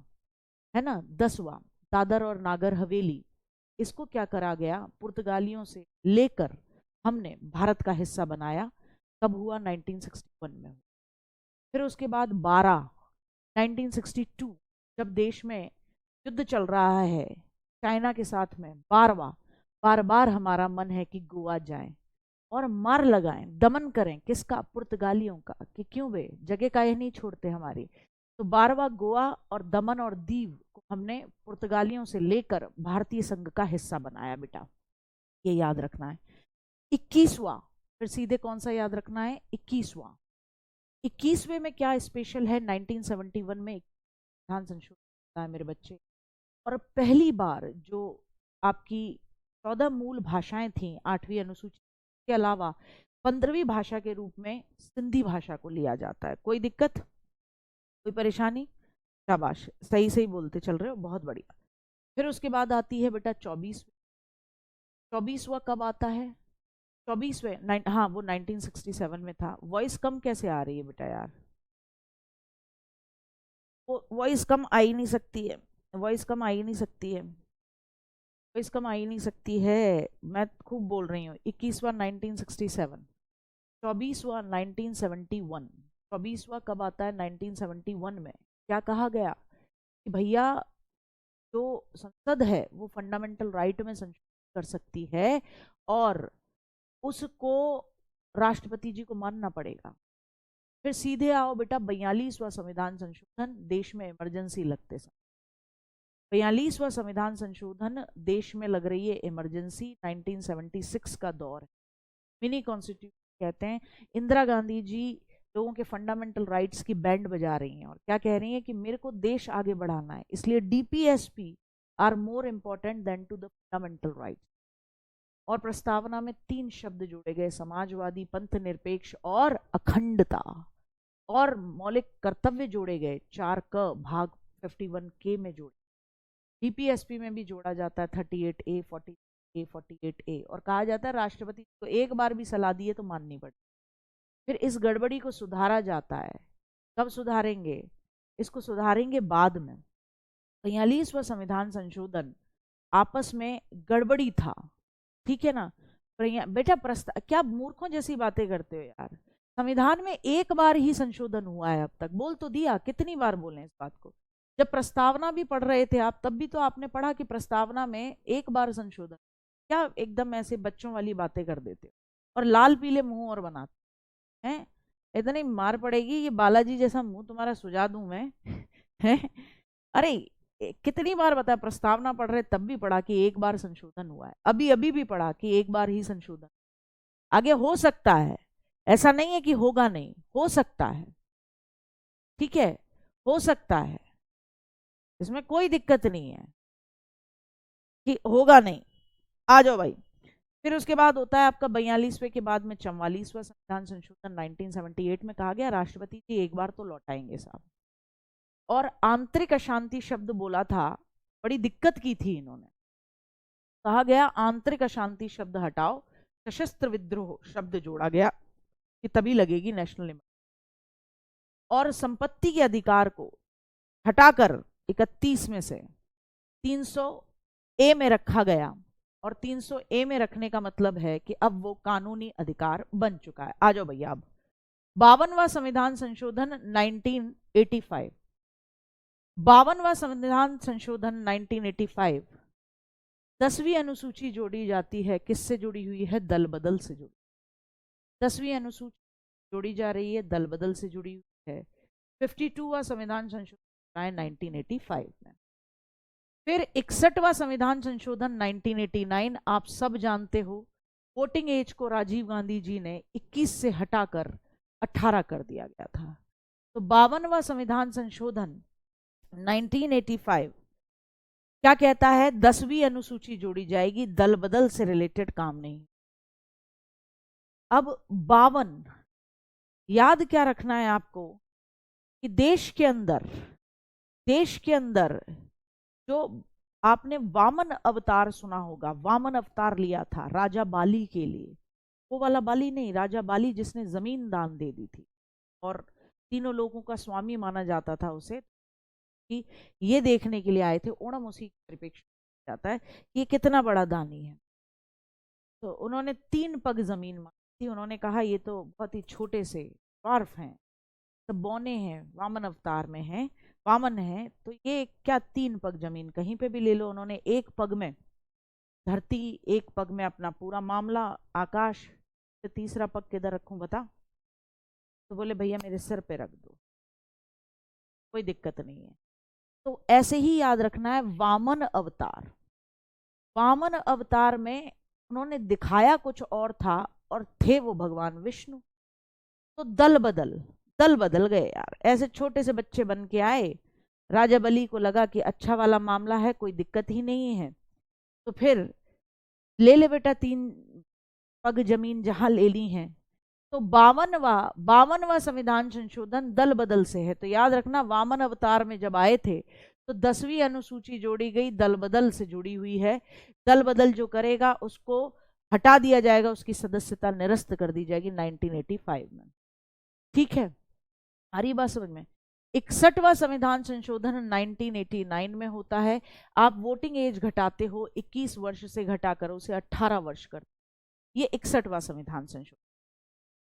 है ना, 10वां दादर और नागर हवेली, इसको क्या करा गया, पुर्तगालियों से लेकर हमने भारत का हिस्सा बनाया, कब हुआ, 1961 में। फिर उसके बाद 12 1962, जब देश में युद्ध चल रहा है चाइना के साथ में, 12वां, बार बार हमारा मन है कि गोवा जाएं और मार लगाएं, दमन करें, किसका, पुर्तगालियों का, कि क्यों वे जगह काहे नहीं छोड़ते हमारी, तो 12वां गोवा और दमन और दीव को हमने पुर्तगालियों से लेकर भारतीय संघ का हिस्सा बनाया बेटा, ये याद रखना है। 21वां, फिर सीधे कौन सा याद रखना है, 21वां, 21वें में क्या स्पेशल है? 1971 में संविधान संशोधन होता है मेरे बच्चे, और पहली बार जो आपकी 14 मूल भाषाएं थी 8वीं अनुसूची के अलावा 15वीं भाषा के रूप में सिंधी भाषा को लिया जाता है। कोई दिक्कत, कोई परेशानी? शाबाश, सही सही बोलते चल रहे हो, बहुत बढ़िया। फिर उसके बाद आती है बेटा 24वां कब आता है? 24वें, हाँ वो 1967 में था। वॉइस कम कैसे आ रही है बेटा यार? वो वॉइस कम आ ही नहीं सकती है, वॉइस कम आ ही नहीं सकती है, वॉइस कम आ ही नहीं सकती है। मैं खूब बोल रही हूँ। 21वां 1967, 24वां 1971। 24वां कब आता है? 1971 में। क्या कहा गया कि भैया जो संसद है वो फंडामेंटल राइट में संशोधन कर सकती है और उसको राष्ट्रपति जी को मानना पड़ेगा। फिर सीधे आओ बेटा 42वां संविधान संशोधन, देश में इमरजेंसी लगते समय। 42वां संविधान संशोधन, देश में लग रही है इमरजेंसी, 1976 का दौर है, मिनी कॉन्स्टिट्यूशन कहते हैं। इंदिरा गांधी जी लोगों के फंडामेंटल राइट्स की बैंड बजा रही हैं और क्या कह रही हैं कि मेरे को देश आगे बढ़ाना है, इसलिए DPSP are more important than to the fundamental rights. और प्रस्तावना में 3 शब्द जोड़े गए, समाजवादी, पंथ निरपेक्ष और अखंडता। और मौलिक कर्तव्य जोड़े गए, 4 क भाग 51K में जोड़े। डीपीएसपी में भी जोड़ा जाता है 38A, 40A, 48A, और कहा जाता है राष्ट्रपति को एक बार भी सलाह दी है तो माननी पड़ती। फिर इस गड़बड़ी को सुधारा जाता है। कब सुधारेंगे इसको? सुधारेंगे बाद में। 42वां संविधान संशोधन आपस में गड़बड़ी था, ठीक है ना बेटा? क्या मूर्खों जैसी बातें करते हो यार? संविधान में एक बार ही संशोधन हुआ है अब तक, बोल तो दिया, कितनी बार बोले इस बात को? जब प्रस्तावना भी पढ़ रहे थे आप तब भी तो आपने पढ़ा कि प्रस्तावना में एक बार संशोधन। क्या एकदम ऐसे बच्चों वाली बातें कर देते और लाल पीले मुंह और बनाते हैं? इतनी मार पड़ेगी, ये बालाजी जैसा मुंह तुम्हारा सुझा दूं मैं हैं? अरे कितनी बार बताया, प्रस्तावना पढ़ रहे तब भी पढ़ा कि एक बार संशोधन हुआ है, अभी अभी भी पढ़ा कि एक बार ही संशोधन। आगे हो सकता है, ऐसा नहीं है कि होगा नहीं, हो सकता है, ठीक है, हो सकता है, इसमें कोई दिक्कत नहीं है कि होगा नहीं। आ जाओ भाई। फिर उसके बाद होता है आपका 42वें के बाद में 44वां संविधान संशोधन, 1978 में कहा गया राष्ट्रपति जी एक बार तो लौटाएंगे साहब। और आंतरिक अशांति शब्द बोला था, बड़ी दिक्कत की थी इन्होंने। कहा गया आंतरिक अशांति शब्द हटाओ, सशस्त्र विद्रोह शब्द जोड़ा गया कि तभी लगेगी नेशनल इमरजेंसी। और संपत्ति के अधिकार को हटाकर 31 में से 300A में रखा गया, और 300A में रखने का मतलब है कि अब वो कानूनी अधिकार बन चुका है। आ जाओ भैया। अब 52वां संविधान संशोधन 1985, 52वां संविधान संशोधन 1985, 10वीं अनुसूची जोड़ी जाती है, किससे जुड़ी हुई है? दल बदल से जुड़ी। 10वीं अनुसूची जोड़ी जा रही है, दल बदल से जुड़ी हुई है। 52वां संविधान संशोधन 1985 में। फिर 61वां संविधान संशोधन 1989, आप सब जानते हो, वोटिंग एज को राजीव गांधी जी ने 21 से हटाकर 18 कर दिया गया था। तो 52वां संविधान संशोधन 1985 क्या कहता है? 10वीं अनुसूची जोड़ी जाएगी, दल बदल से रिलेटेड काम नहीं। अब 52 याद क्या रखना है आपको कि देश के अंदर जो आपने वामन अवतार सुना होगा, वामन अवतार लिया था राजा बाली के लिए, वो वाला बाली नहीं, राजा बाली जिसने जमीन दान दे दी थी और तीनों लोगों का स्वामी माना जाता था उसे, कि ये देखने के लिए आए थे। ओणम उसी परिप्रेक्ष्य में जाता है कि ये कितना बड़ा दानी है। तो उन्होंने 3 पग जमीन मांगी थी। उन्होंने कहा ये तो बहुत ही छोटे से वार्फ हैं, तो बौने हैं, वामन अवतार में हैं, वामन है, तो ये क्या 3 पग जमीन कहीं पे भी ले लो। उन्होंने एक पग में धरती, एक पग में अपना पूरा मामला आकाश, तो तीसरा पग किधर रखूं बता? तो बोले भैया मेरे सिर पे रख दो, कोई दिक्कत नहीं है। तो ऐसे ही याद रखना है, वामन अवतार, वामन अवतार में उन्होंने दिखाया कुछ और था और थे वो भगवान विष्णु। तो दल बदल, दल बदल गए यार, ऐसे छोटे से बच्चे बन के आए। राजा बली को लगा कि अच्छा वाला मामला है, कोई दिक्कत ही नहीं है, तो फिर ले ले बेटा 3 पग जमीन जहां ले ली है। तो 52वां संविधान संशोधन दल बदल से है। तो याद रखना, वामन अवतार में जब आए थे तो 10वीं अनुसूची जोड़ी गई, दल बदल से जुड़ी हुई है। दल बदल जो करेगा उसको हटा दिया जाएगा, उसकी सदस्यता निरस्त कर दी जाएगी 1985 में। ठीक है, आ रही बात समझ में। 61वां संविधान संशोधन 1989 में होता है। आप वोटिंग एज घटाते हो, 21 वर्ष से घटाकर उसे 18 वर्ष कर, ये 61वां संविधान संशोधन।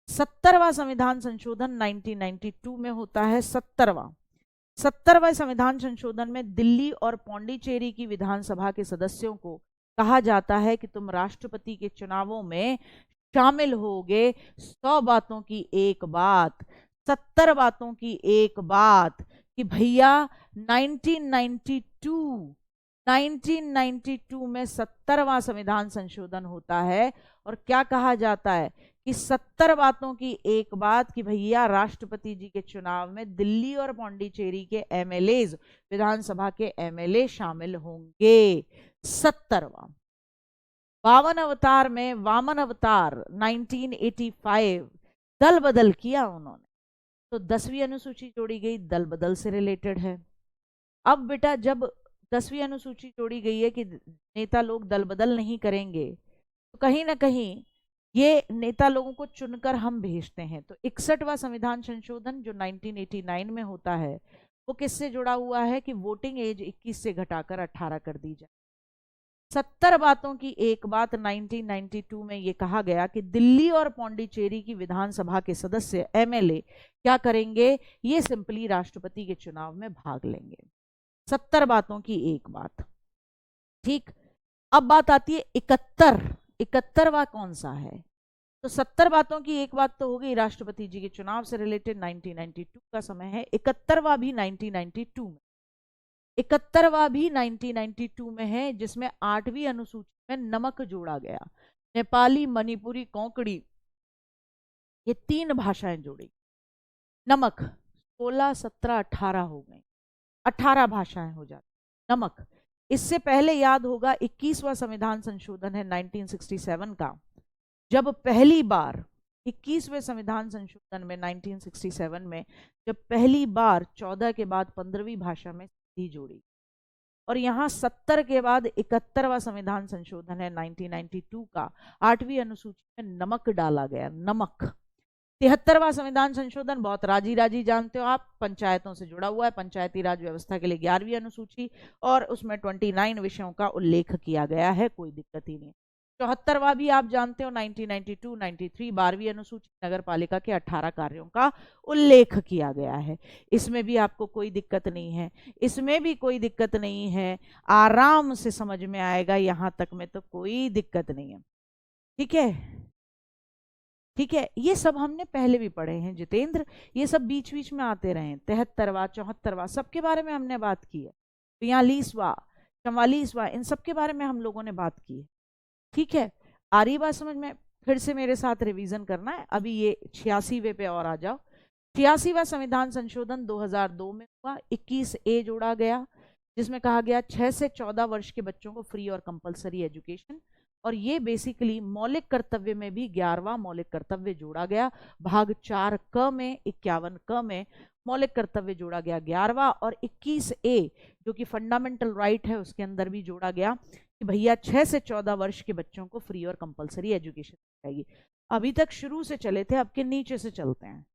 70वां संविधान संशोधन 1992 में होता है। 70वां संविधान संशोधन में दिल्ली और पौंडीचेरी की विधानसभा के सदस्यों को कहा जाता है कि तुम राष्ट्रपति के चुनावों में शामिल होगे 100 बातों की एक बात, 70 बातों की एक बात, कि भैया 1992 में 70वां संविधान संशोधन होता है और क्या कहा जाता है कि 70 बातों की एक बात, कि भैया राष्ट्रपति जी के चुनाव में दिल्ली और पौंडीचेरी के एमएलएज, विधानसभा के एमएलए शामिल होंगे। 70वां। 52 अवतार में वामन अवतार 1985 दल बदल किया उन्होंने, तो 10वीं अनुसूची जोड़ी गई, दल बदल से रिलेटेड है। अब बेटा जब 10वीं अनुसूची जोड़ी गई है कि नेता लोग दल बदल नहीं करेंगे, तो कहीं ना कहीं ये नेता लोगों को चुनकर हम भेजते हैं। तो 61वां संविधान संशोधन जो 1989 में होता है वो किससे जुड़ा हुआ है कि वोटिंग एज 21 से घटाकर 18 कर दी जाए। 70 बातों की एक बात 1992 में ये कहा गया कि दिल्ली और पौंडीचेरी की विधानसभा के सदस्य एमएलए क्या करेंगे, ये सिंपली राष्ट्रपति के चुनाव में भाग लेंगे। 70 बातों की एक बात। ठीक, अब बात आती है 71वां कौन सा है। तो 70 बातों की एक बात तो हो गई राष्ट्रपति जी के चुनाव से रिलेटेड, 1992 का समय है। 71वां भी 1992 में, 71वां भी 1992 में है, जिसमें 8वीं अनुसूची में नमक जोड़ा गया। नेपाली, मणिपुरी, कोंकणी, ये 3 भाषाएं जोड़ी। नमक 16, 17, 18 हो गई, 18 भाषाएं हो जाती नमक। इससे पहले याद होगा 21वां संविधान संशोधन है 1967 का, जब पहली बार 21वें संविधान संशोधन में 1967 में जब पहली बार 14 के बाद 15वीं भाषा में सिंधी जोड़ी। और यहाँ 70 के बाद 71वां संविधान संशोधन है 1992 का, 8वीं अनुसूची में नमक डाला गया, नमक। 73वां संविधान संशोधन बहुत राजी राजी जानते हो आप, पंचायतों से जुड़ा हुआ है, पंचायती राज व्यवस्था के लिए 11वीं अनुसूची, और उसमें 29 विषयों का उल्लेख किया गया है, कोई दिक्कत ही नहीं। 74वां भी आप जानते हो 1992, 93 12वीं अनुसूची, नगर पालिका के 18 कार्यों का उल्लेख किया गया है। इसमें भी आपको कोई दिक्कत नहीं है, इसमें भी कोई दिक्कत नहीं है, आराम से समझ में आएगा, यहां तक में तो कोई दिक्कत नहीं है। ठीक है, ठीक है, ये सब हमने पहले भी पढ़े हैं जितेंद्र, ये सब बीच बीच में आते रहे। 73वां, 74वां, सबके बारे में हमने बात की है। 42वां, 44वां, इन सब के बारे में हम लोगों ने बात की है। ठीक है, आ रही बात समझ में। फिर से मेरे साथ रिवीजन करना है। अभी ये 86वें पे और आ जाओ। 86वां संविधान संशोधन 2002 में हुआ। 21A जोड़ा गया, जिसमें कहा गया 6 से 14 वर्ष के बच्चों को फ्री और कंपलसरी एजुकेशन। और ये बेसिकली मौलिक कर्तव्य में भी 11वां मौलिक कर्तव्य जोड़ा गया। भाग 4 क में, 51 क में मौलिक कर्तव्य जोड़ा गया 11वां, और 21A जो कि फंडामेंटल राइट है उसके अंदर भी जोड़ा गया कि भैया 6 से 14 वर्ष के बच्चों को फ्री और कंपलसरी एजुकेशन जाएगी। अभी तक शुरू से चले थे, अब के नीचे से चलते हैं।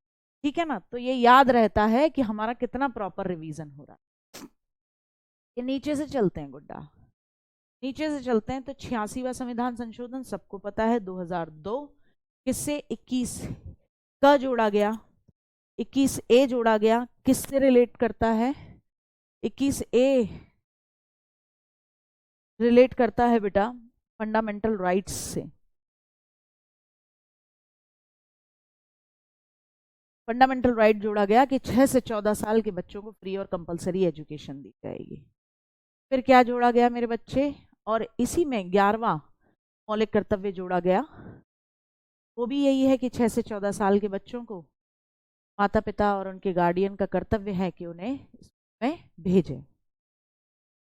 ठीक है ना, तो ये याद रहता है कि हमारा कितना प्रॉपर रिवीजन हो रहा है। ये नीचे से चलते हैं गुड्डा, नीचे से चलते हैं। तो 86वां संविधान संशोधन सबको पता है 2002, किससे 21 का जोड़ा गया, 21A जोड़ा गया। किससे रिलेट करता है 21A? रिलेट करता है बेटा फंडामेंटल राइट्स से। फंडामेंटल राइट जोड़ा गया कि 6 से 14 साल के बच्चों को फ्री और कंपलसरी एजुकेशन दी जाएगी। फिर क्या जोड़ा गया मेरे बच्चे, और इसी में 11वां मौलिक कर्तव्य जोड़ा गया, वो भी यही है कि 6 से 14 साल के बच्चों को माता पिता और उनके गार्डियन का कर्तव्य है कि उन्हें इसमें भेजें।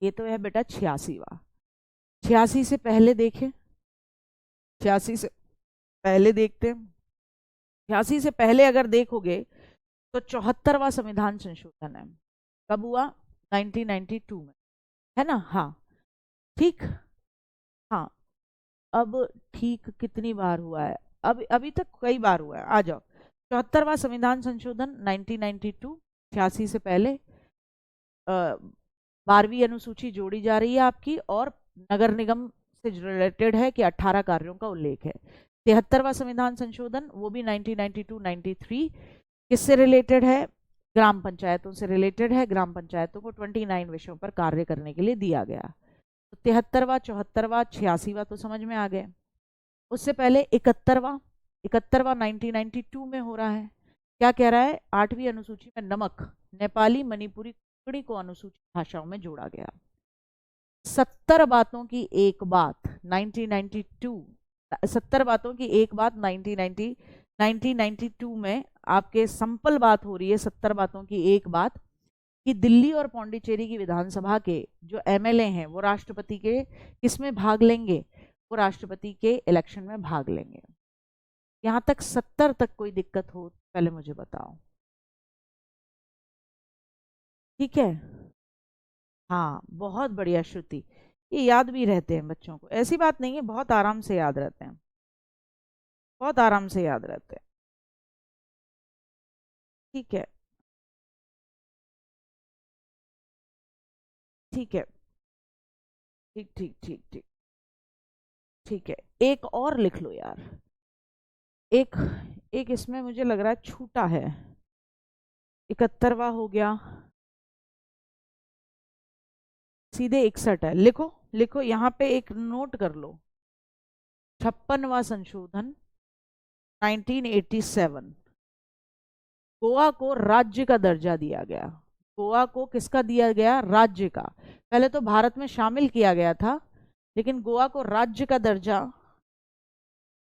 ये तो है बेटा 86वां। 86 से पहले देखें, 86 से पहले देखते हैं। 86 से पहले अगर देखोगे तो 74वां संविधान संशोधन है। कब हुआ? 1992 में, है ना? हाँ ठीक। हाँ अब ठीक कितनी बार हुआ है? अब अभी तक कई बार हुआ है। आ जाओ, 74वां संविधान संशोधन 1992, 86 से पहले 12वीं अनुसूची जोड़ी जा रही है आपकी, और नगर निगम से रिलेटेड है कि 18 कार्यों का उल्लेख है। 73वां संविधान संशोधन वो भी 1992-93 किससे रिलेटेड है? ग्राम पंचायतों से रिलेटेड है। ग्राम पंचायतों को 29 विषयों पर कार्य करने के लिए दिया गया। तो 73वां, 74वां, 86वां तो समझ में आ गए। उससे पहले 71वां 1992 में हो रहा है। क्या कह रहा है? 8वीं अनुसूची में नमक, नेपाली, मणिपुरी, कोंकणी को अनुसूचित भाषाओं में जोड़ा गया। 70 बातों की एक बात 1992, 70 बातों की एक बात 1992 में आपके संपल बात हो रही है। 70 बातों की एक बात कि दिल्ली और पौंडीचेरी की विधानसभा के जो एमएलए हैं वो राष्ट्रपति के किसमें भाग लेंगे? वो राष्ट्रपति के इलेक्शन में भाग लेंगे। यहां तक 70 तक कोई दिक्कत हो पहले मुझे बताओ। ठीक है, हाँ बहुत बढ़िया श्रुति, ये याद भी रहते हैं बच्चों को, ऐसी बात नहीं है, बहुत आराम से याद रहते हैं, बहुत आराम से याद रहते हैं। ठीक है, ठीक है, ठीक ठीक ठीक ठीक ठीक है। एक और लिख लो यार, एक एक इसमें मुझे लग रहा है छूटा है। 71वां हो गया, सीधे 61 है। लिखो लिखो, यहाँ पे एक नोट कर लो। 56वां संशोधन 1987, गोवा को राज्य का दर्जा दिया गया। गोवा को किसका दिया गया? राज्य का। पहले तो भारत में शामिल किया गया था, लेकिन गोवा को राज्य का दर्जा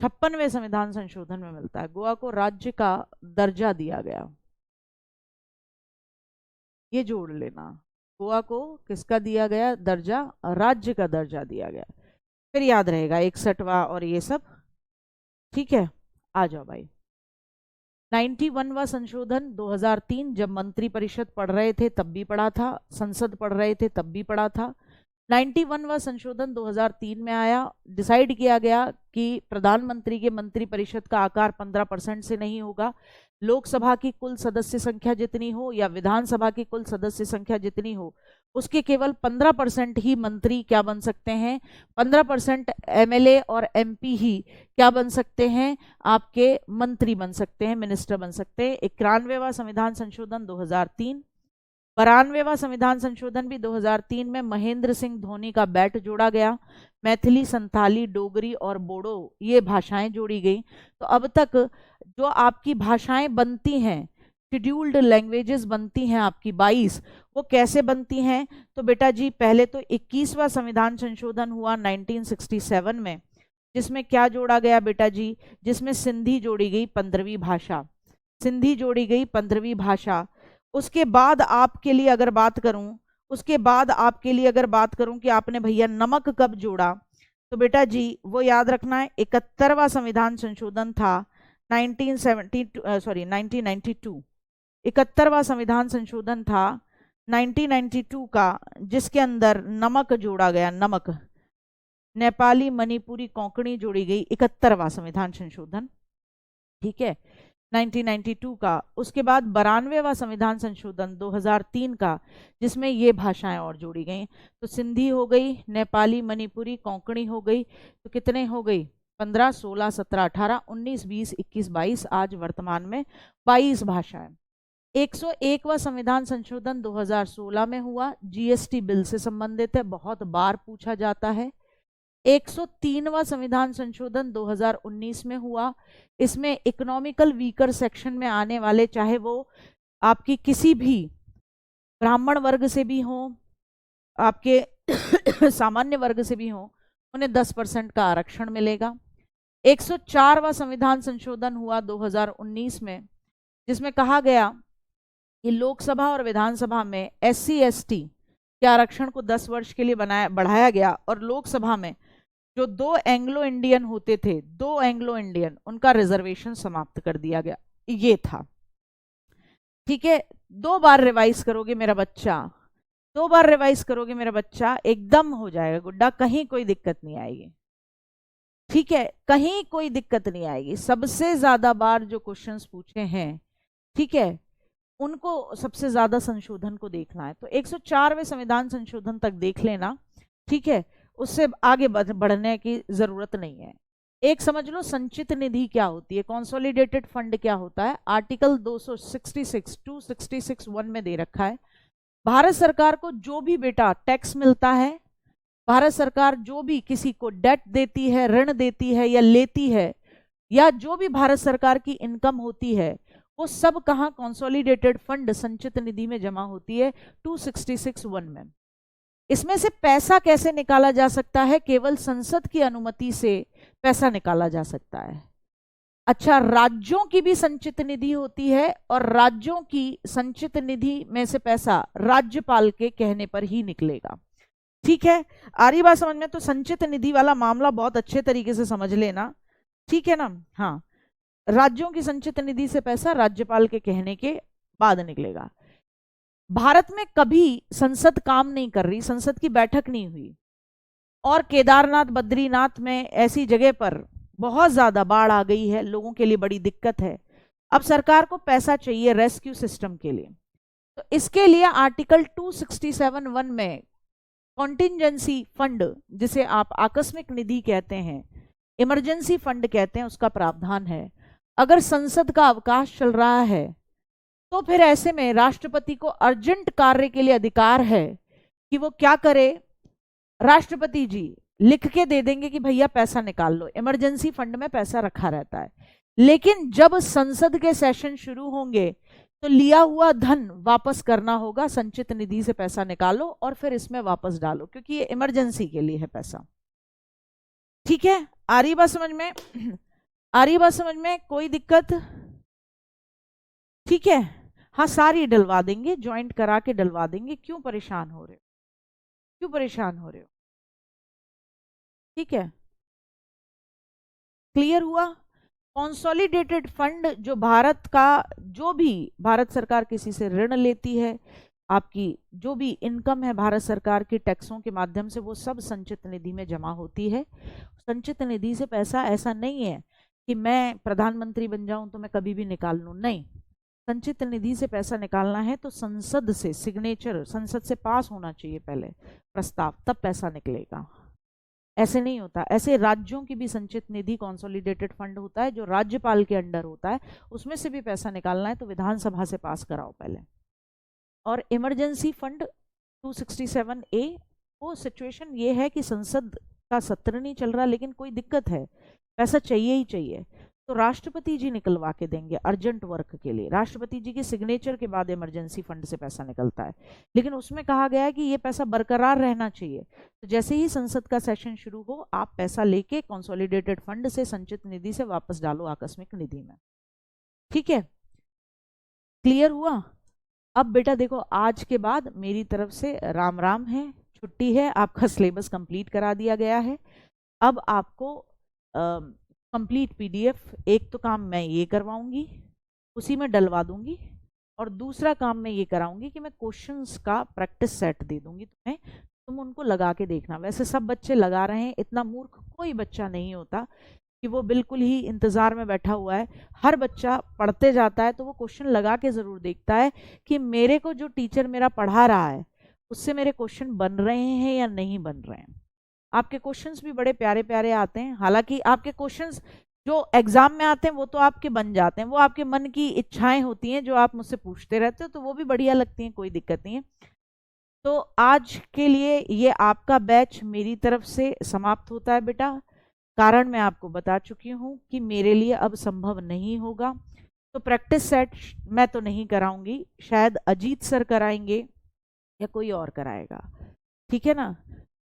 56वें संविधान संशोधन में मिलता है। गोवा को राज्य का दर्जा दिया गया, ये जोड़ लेना। गोवा को किसका दिया गया दर्जा? राज्य का दर्जा दिया गया। फिर याद रहेगा 61वां और ये सब। ठीक है, आ जाओ भाई। 91वां संशोधन 2003, जब मंत्री परिषद पढ़ रहे थे तब भी पढ़ा था, संसद पढ़ रहे थे तब भी पढ़ा था। 91वां संशोधन 2003 में आया। डिसाइड किया गया कि प्रधानमंत्री के मंत्री परिषद का आकार 15% से नहीं होगा। लोकसभा की कुल सदस्य संख्या जितनी हो या विधानसभा की कुल सदस्य संख्या जितनी हो, उसके केवल 15% ही मंत्री क्या बन सकते हैं? 15% एमएलए और एमपी ही क्या बन सकते हैं? आपके मंत्री बन सकते हैं, मिनिस्टर बन सकते हैं। 91वां संविधान संशोधन 2003। 92वां संविधान संशोधन भी 2003 में महेंद्र सिंह धोनी का बैट जोड़ा गया। मैथिली, संथाली, डोगरी और बोडो ये भाषाएं जोड़ी गई। तो अब तक जो आपकी भाषाएं बनती हैं, शेड्यूल्ड लैंग्वेजेस बनती हैं आपकी 22, वो कैसे बनती हैं? तो बेटा जी पहले तो 21वां संविधान संशोधन हुआ 1967 में, जिसमें क्या जोड़ा गया बेटा जी? जिसमें सिंधी जोड़ी गई 15वीं भाषा, सिंधी जोड़ी गई 15वीं भाषा। उसके बाद आपके लिए अगर बात करूं, उसके बाद आपके लिए अगर बात करूं कि आपने भैया नमक कब जोड़ा, तो बेटा जी वो याद रखना है 71वां संविधान संशोधन था 1992। 71वां संविधान संशोधन था 1992 का, जिसके अंदर नमक जोड़ा गया। नमक, नेपाली, मणिपुरी, कोंकणी जोड़ी गई। 71वां संविधान संशोधन, ठीक है, 1992 का। उसके बाद 92वां संविधान संशोधन 2003 का, जिसमें ये भाषाएं और जोड़ी गई। तो सिंधी हो गई, नेपाली, मणिपुरी, कोंकणी हो गई। तो कितने हो गई? 15, 16, 17, 18, 19, 20, 21, 22, आज वर्तमान में 22 भाषाएं। 101वां संविधान संशोधन 2016 में हुआ, जीएसटी बिल से संबंधित है, बहुत बार पूछा जाता है। 103वां संविधान संशोधन 2019 में हुआ। इसमें इकोनॉमिकल वीकर सेक्शन में आने वाले, चाहे वो आपकी किसी भी ब्राह्मण वर्ग से भी हो, आपके सामान्य वर्ग से भी हो, उन्हें 10% का आरक्षण मिलेगा। 104वां संविधान संशोधन हुआ 2019 में, जिसमें कहा गया कि लोकसभा और विधानसभा में SC/ST के आरक्षण को 10 वर्ष के लिए बढ़ाया गया, और लोकसभा में जो 2 एंग्लो इंडियन होते थे, 2 एंग्लो इंडियन, उनका रिजर्वेशन समाप्त कर दिया गया। ये था। ठीक है, 2 बार रिवाइज करोगे मेरा बच्चा, 2 बार रिवाइज करोगे मेरा बच्चा, एकदम हो जाएगा गुड्डा, कहीं कोई दिक्कत नहीं आएगी। ठीक है, कहीं कोई दिक्कत नहीं आएगी। सबसे ज्यादा बार जो क्वेश्चंस पूछे हैं, ठीक है, उनको सबसे ज्यादा संशोधन को देखना है, तो 104वें संविधान संशोधन तक देख लेना। ठीक है, उससे आगे बढ़ने की जरूरत नहीं है। एक समझ लो संचित निधि क्या होती है, कंसोलिडेटेड फंड क्या होता है। आर्टिकल 266 में दे रखा है, भारत सरकार को जो भी बेटा टैक्स मिलता है, भारत सरकार जो भी किसी को डेट देती है, ऋण देती है या लेती है, या जो भी भारत सरकार की इनकम होती है, वो सब कहाँ कंसोलिडेटेड फंड संचित निधि में जमा होती है, 266(1) में। इसमें से पैसा कैसे निकाला जा सकता है, केवल संसद की अनुमति से पैसा निकाला जा सकता है। अच्छा, राज्यों की भी संचित निधि होती है, और राज्यों की संचित निधि में से पैसा राज्यपाल के कहने पर ही निकलेगा। ठीक है, आ रही बात समझ में? तो संचित निधि वाला मामला बहुत अच्छे तरीके से समझ लेना। ठीक है ना? हाँ, राज्यों की संचित निधि से पैसा राज्यपाल के कहने के बाद निकलेगा। भारत में कभी संसद काम नहीं कर रही, संसद की बैठक नहीं हुई, और केदारनाथ बद्रीनाथ में ऐसी जगह पर बहुत ज्यादा बाढ़ आ गई है, लोगों के लिए बड़ी दिक्कत है। अब सरकार को पैसा चाहिए रेस्क्यू सिस्टम के लिए, तो इसके लिए आर्टिकल 267(1) में कॉन्टिंजेंसी फंड, जिसे आप आकस्मिक निधि कहते हैं, इमरजेंसी फंड कहते हैं, उसका प्रावधान है। अगर संसद का अवकाश चल रहा है तो फिर ऐसे में राष्ट्रपति को अर्जेंट कार्य के लिए अधिकार है कि वो क्या करे, राष्ट्रपति जी लिख के दे देंगे कि भैया पैसा निकाल लो, इमरजेंसी फंड में पैसा रखा रहता है। लेकिन जब संसद के सेशन शुरू होंगे तो लिया हुआ धन वापस करना होगा, संचित निधि से पैसा निकालो और फिर इसमें वापस डालो, क्योंकि ये इमरजेंसी के लिए है पैसा। ठीक है, आ रही बात समझ में? आ रही बात समझ में? कोई दिक्कत? ठीक है, हाँ, सारी डलवा देंगे, ज्वाइंट करा के डलवा देंगे। क्यों परेशान हो रहे हो, क्यों परेशान हो रहे हो? ठीक है, क्लियर हुआ? कंसोलिडेटेड फंड जो भारत का, जो भी भारत सरकार किसी से ऋण लेती है, आपकी जो भी इनकम है भारत सरकार की टैक्सों के माध्यम से, वो सब संचित निधि में जमा होती है। संचित निधि से पैसा ऐसा नहीं है कि मैं प्रधानमंत्री बन जाऊं तो मैं कभी भी निकाल लूं, नहीं। संचित निधि से पैसा निकालना है तो संसद से सिग्नेचर, संसद से पास होना चाहिए पहले प्रस्ताव, तब पैसा निकलेगा। ऐसे नहीं होता। ऐसे राज्यों की भी संचित निधि कंसोलिडेटेड फंड होता है जो राज्यपाल के अंडर होता है, उसमें से भी पैसा निकालना है तो विधानसभा से पास कराओ पहले। और इमरजेंसी फंड 267(a), वो सिचुएशन ये है कि संसद का सत्र नहीं चल रहा लेकिन कोई दिक्कत है, पैसा चाहिए ही चाहिए, तो राष्ट्रपति जी निकलवा के देंगे अर्जेंट वर्क के लिए। राष्ट्रपति जी के सिग्नेचर के बाद इमरजेंसी फंड से पैसा निकलता है, लेकिन उसमें कहा गया है कि ये पैसा बरकरार रहना चाहिए। तो जैसे ही संसद का सेशन शुरू हो, आप पैसा लेके कंसोलिडेटेड फंड से संचित निधि से वापस डालो आकस्मिक निधि में। ठीक है, क्लियर हुआ? अब बेटा देखो, आज के बाद मेरी तरफ से राम राम है, छुट्टी है, आपका सिलेबस कंप्लीट करा दिया गया है। अब आपको कंप्लीट पीडीएफ, एक तो काम मैं ये करवाऊंगी, उसी में डलवा दूंगी, और दूसरा काम मैं ये कराऊंगी कि मैं क्वेश्चंस का प्रैक्टिस सेट दे दूंगी तुम्हें, तुम उनको लगा के देखना। वैसे सब बच्चे लगा रहे हैं, इतना मूर्ख कोई बच्चा नहीं होता कि वो बिल्कुल ही इंतजार में बैठा हुआ है। हर बच्चा पढ़ते जाता है तो वो क्वेश्चन लगा के जरूर देखता है कि मेरे को जो टीचर मेरा पढ़ा रहा है उससे मेरे क्वेश्चन बन रहे हैं या नहीं बन रहे हैं। आपके क्वेश्चंस भी बड़े प्यारे प्यारे आते हैं, हालांकि आपके क्वेश्चंस जो एग्जाम में आते हैं वो तो आपके बन जाते हैं, वो आपके मन की इच्छाएं होती हैं जो आप मुझसे पूछते रहते हो, तो वो भी बढ़िया लगती हैं, कोई दिक्कत नहीं है। तो आज के लिए ये आपका बैच मेरी तरफ से समाप्त होता है बेटा। कारण मैं आपको बता चुकी हूँ कि मेरे लिए अब संभव नहीं होगा, तो प्रैक्टिस सेट मैं तो नहीं कराऊंगी, शायद अजीत सर कराएंगे या कोई और कराएगा, ठीक है ना।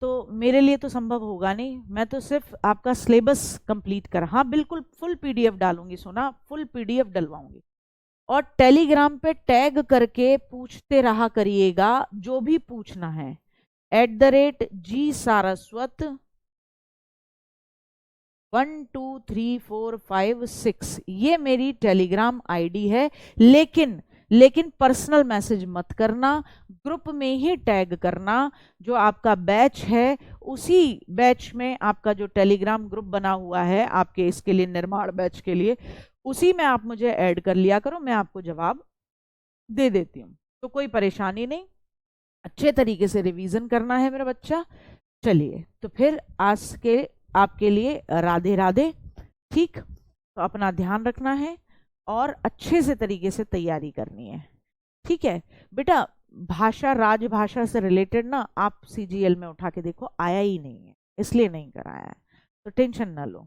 तो मेरे लिए तो संभव होगा नहीं, मैं तो सिर्फ आपका सिलेबस कंप्लीट कर, हाँ बिल्कुल फुल पीडीएफ डालूंगी, सुना, फुल पीडीएफ डलवाऊंगी, और टेलीग्राम पे टैग करके पूछते रहा करिएगा जो भी पूछना है। @G सारस्वत 12345 ये मेरी टेलीग्राम आईडी है। लेकिन पर्सनल मैसेज मत करना, ग्रुप में ही टैग करना। जो आपका बैच है उसी बैच में, आपका जो टेलीग्राम ग्रुप बना हुआ है आपके इसके लिए, निर्माण बैच के लिए, उसी में आप मुझे ऐड कर लिया करो, मैं आपको जवाब दे देती हूँ। तो कोई परेशानी नहीं, अच्छे तरीके से रिवीजन करना है मेरा बच्चा। चलिए तो फिर आज के आपके लिए राधे राधे। ठीक, तो अपना ध्यान रखना है और अच्छे से तरीके से तैयारी करनी है। ठीक है बेटा, भाषा राजभाषा से रिलेटेड ना आप CGL में उठा के देखो, आया ही नहीं है, इसलिए नहीं कराया है, तो टेंशन ना लो।